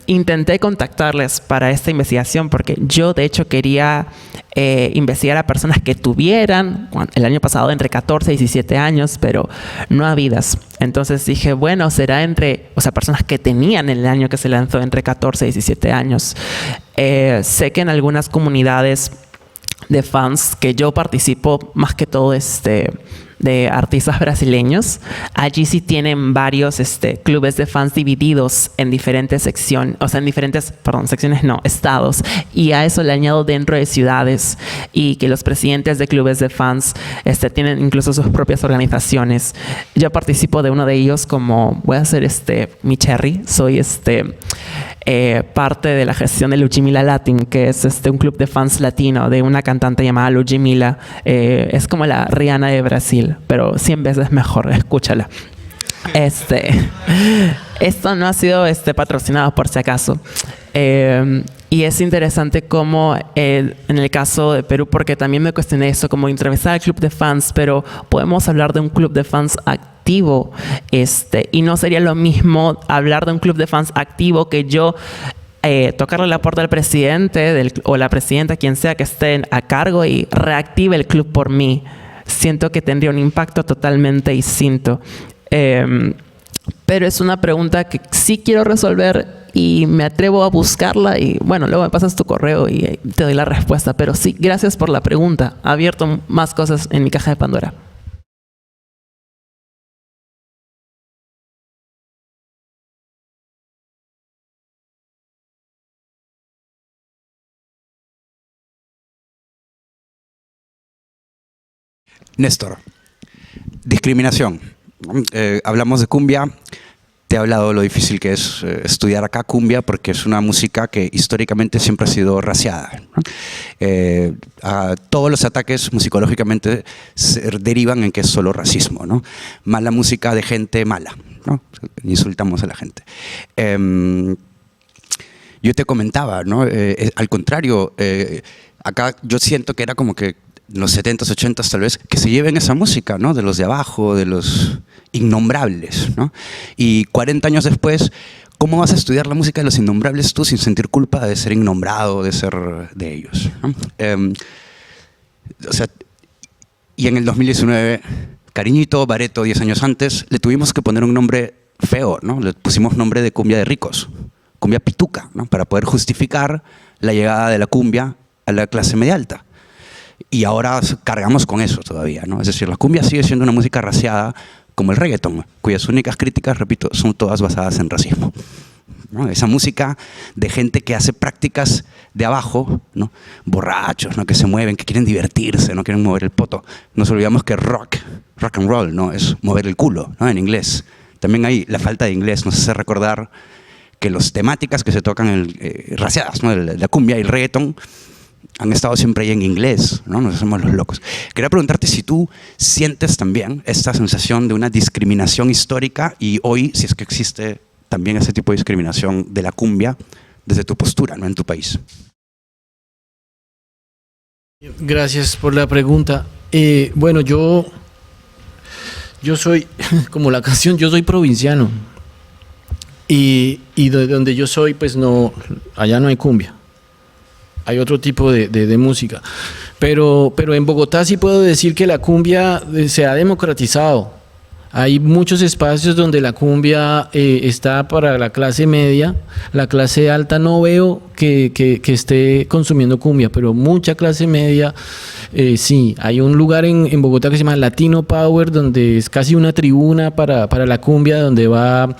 Intenté contactarles para esta investigación porque yo de hecho quería investigar a personas que tuvieran el año pasado entre 14 y 17 años, pero no habidas. Entonces dije, bueno, será personas que tenían el año que se lanzó entre 14 y 17 años. Sé que en algunas comunidades de fans que yo participo, más que todo de artistas brasileños, allí sí tienen varios clubes de fans divididos en diferentes secciones, estados, y a eso le añado dentro de ciudades, y que los presidentes de clubes de fans tienen incluso sus propias organizaciones. Yo participo de uno de ellos voy a hacer mi cherry, soy parte de la gestión de Ludmilla Latin, que es un club de fans latino de una cantante llamada Ludmilla. Es como la Rihanna de Brasil, pero 100 veces mejor, escúchala. Esto no ha sido patrocinado por si acaso. Y es interesante cómo en el caso de Perú, porque también me cuestioné eso, como entrevistar al club de fans, pero podemos hablar de un club de fans activo, y no sería lo mismo hablar de un club de fans activo que yo tocarle la puerta al presidente o la presidenta, quien sea que esté a cargo, y reactive el club por mí. Siento que tendría un impacto totalmente distinto. Pero es una pregunta que sí quiero resolver y me atrevo a buscarla, y bueno, luego me pasas tu correo y te doy la respuesta. Pero sí, gracias por la pregunta. Ha abierto más cosas en mi caja de Pandora. Néstor, discriminación. Hablamos de cumbia. Te he hablado de lo difícil que es estudiar acá cumbia, porque es una música que históricamente siempre ha sido raciada, ¿no? Todos los ataques musicológicamente se derivan en que es solo racismo, ¿no? Mala música de gente mala, ¿no? Insultamos a la gente. Yo te comentaba, ¿no? Al contrario, acá yo siento que era como que en los 70s, 80s tal vez, que se lleven esa música, ¿no? De los de abajo, de los innombrables, ¿no? Y 40 años después, ¿cómo vas a estudiar la música de los innombrables tú sin sentir culpa de ser innombrado, de ser de ellos, ¿no? Y en el 2019, Cariñito Barreto, 10 años antes, le tuvimos que poner un nombre feo, ¿no? Le pusimos nombre de cumbia de ricos, cumbia pituca, ¿no? Para poder justificar la llegada de la cumbia a la clase media alta. Y ahora cargamos con eso todavía, ¿no? Es decir, la cumbia sigue siendo una música raciada como el reggaeton, cuyas únicas críticas, repito, son todas basadas en racismo, ¿no? Esa música de gente que hace prácticas de abajo, ¿no? Borrachos, ¿no? Que se mueven, que quieren divertirse, no quieren mover el poto. Nos olvidamos que rock and roll, ¿no? Es mover el culo, ¿no? En inglés. También hay la falta de inglés, nos hace recordar que las temáticas que se tocan raciadas, ¿no? La cumbia y el reggaeton han estado siempre ahí en inglés, ¿no? Nos hacemos los locos. Quería preguntarte si tú sientes también esta sensación de una discriminación histórica, y hoy, si es que existe también ese tipo de discriminación de la cumbia desde tu postura, ¿no? En tu país. Gracias por la pregunta. Bueno, yo soy, como la canción, yo soy provinciano. Y de donde yo soy, pues no, allá no hay cumbia. hay otro tipo de música. Pero en Bogotá sí puedo decir que la cumbia se ha democratizado. Hay muchos espacios donde la cumbia está para la clase media. La clase alta no veo que esté consumiendo cumbia, pero mucha clase media sí. Hay un lugar en Bogotá que se llama Latino Power, donde es casi una tribuna para la cumbia, donde va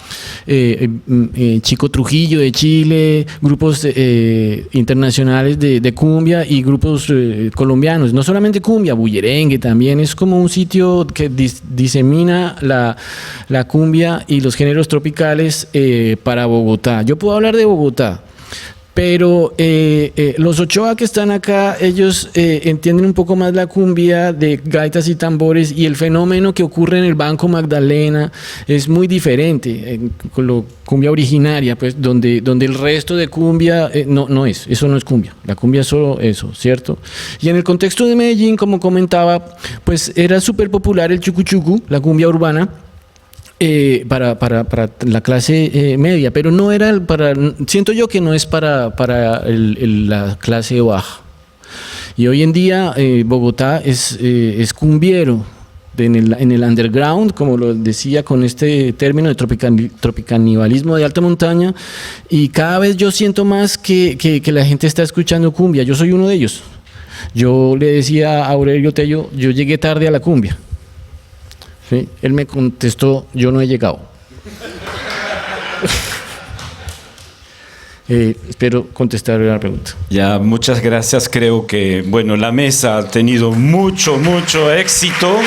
Chico Trujillo de Chile, grupos internacionales de cumbia y grupos colombianos. No solamente cumbia, bullerengue también. Es como un sitio que disemina la cumbia y los géneros tropicales para Bogotá. Yo puedo hablar de Bogotá, pero los Ochoa que están acá, ellos entienden un poco más la cumbia de gaitas y tambores, y el fenómeno que ocurre en el Banco Magdalena es muy diferente con la cumbia originaria, pues donde el resto de cumbia eso no es cumbia. La cumbia es solo eso, ¿cierto? Y en el contexto de Medellín, como comentaba, pues era súper popular el chucu-chucu, la cumbia urbana, para la clase media, pero no era siento yo que no es para la clase baja. Y hoy en día Bogotá es cumbiero en el underground, como lo decía, con este término de tropicanibalismo de alta montaña, y cada vez yo siento más que la gente está escuchando cumbia. Yo soy uno de ellos. Yo le decía a Aurelio Tello, yo llegué tarde a la cumbia. ¿Sí? Él me contestó, yo no he llegado. Espero contestar la pregunta. Ya, muchas gracias. Creo que, bueno, la mesa ha tenido mucho éxito.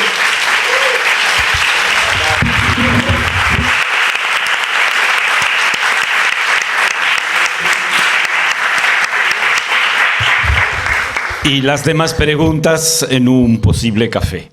Y las demás preguntas en un posible café.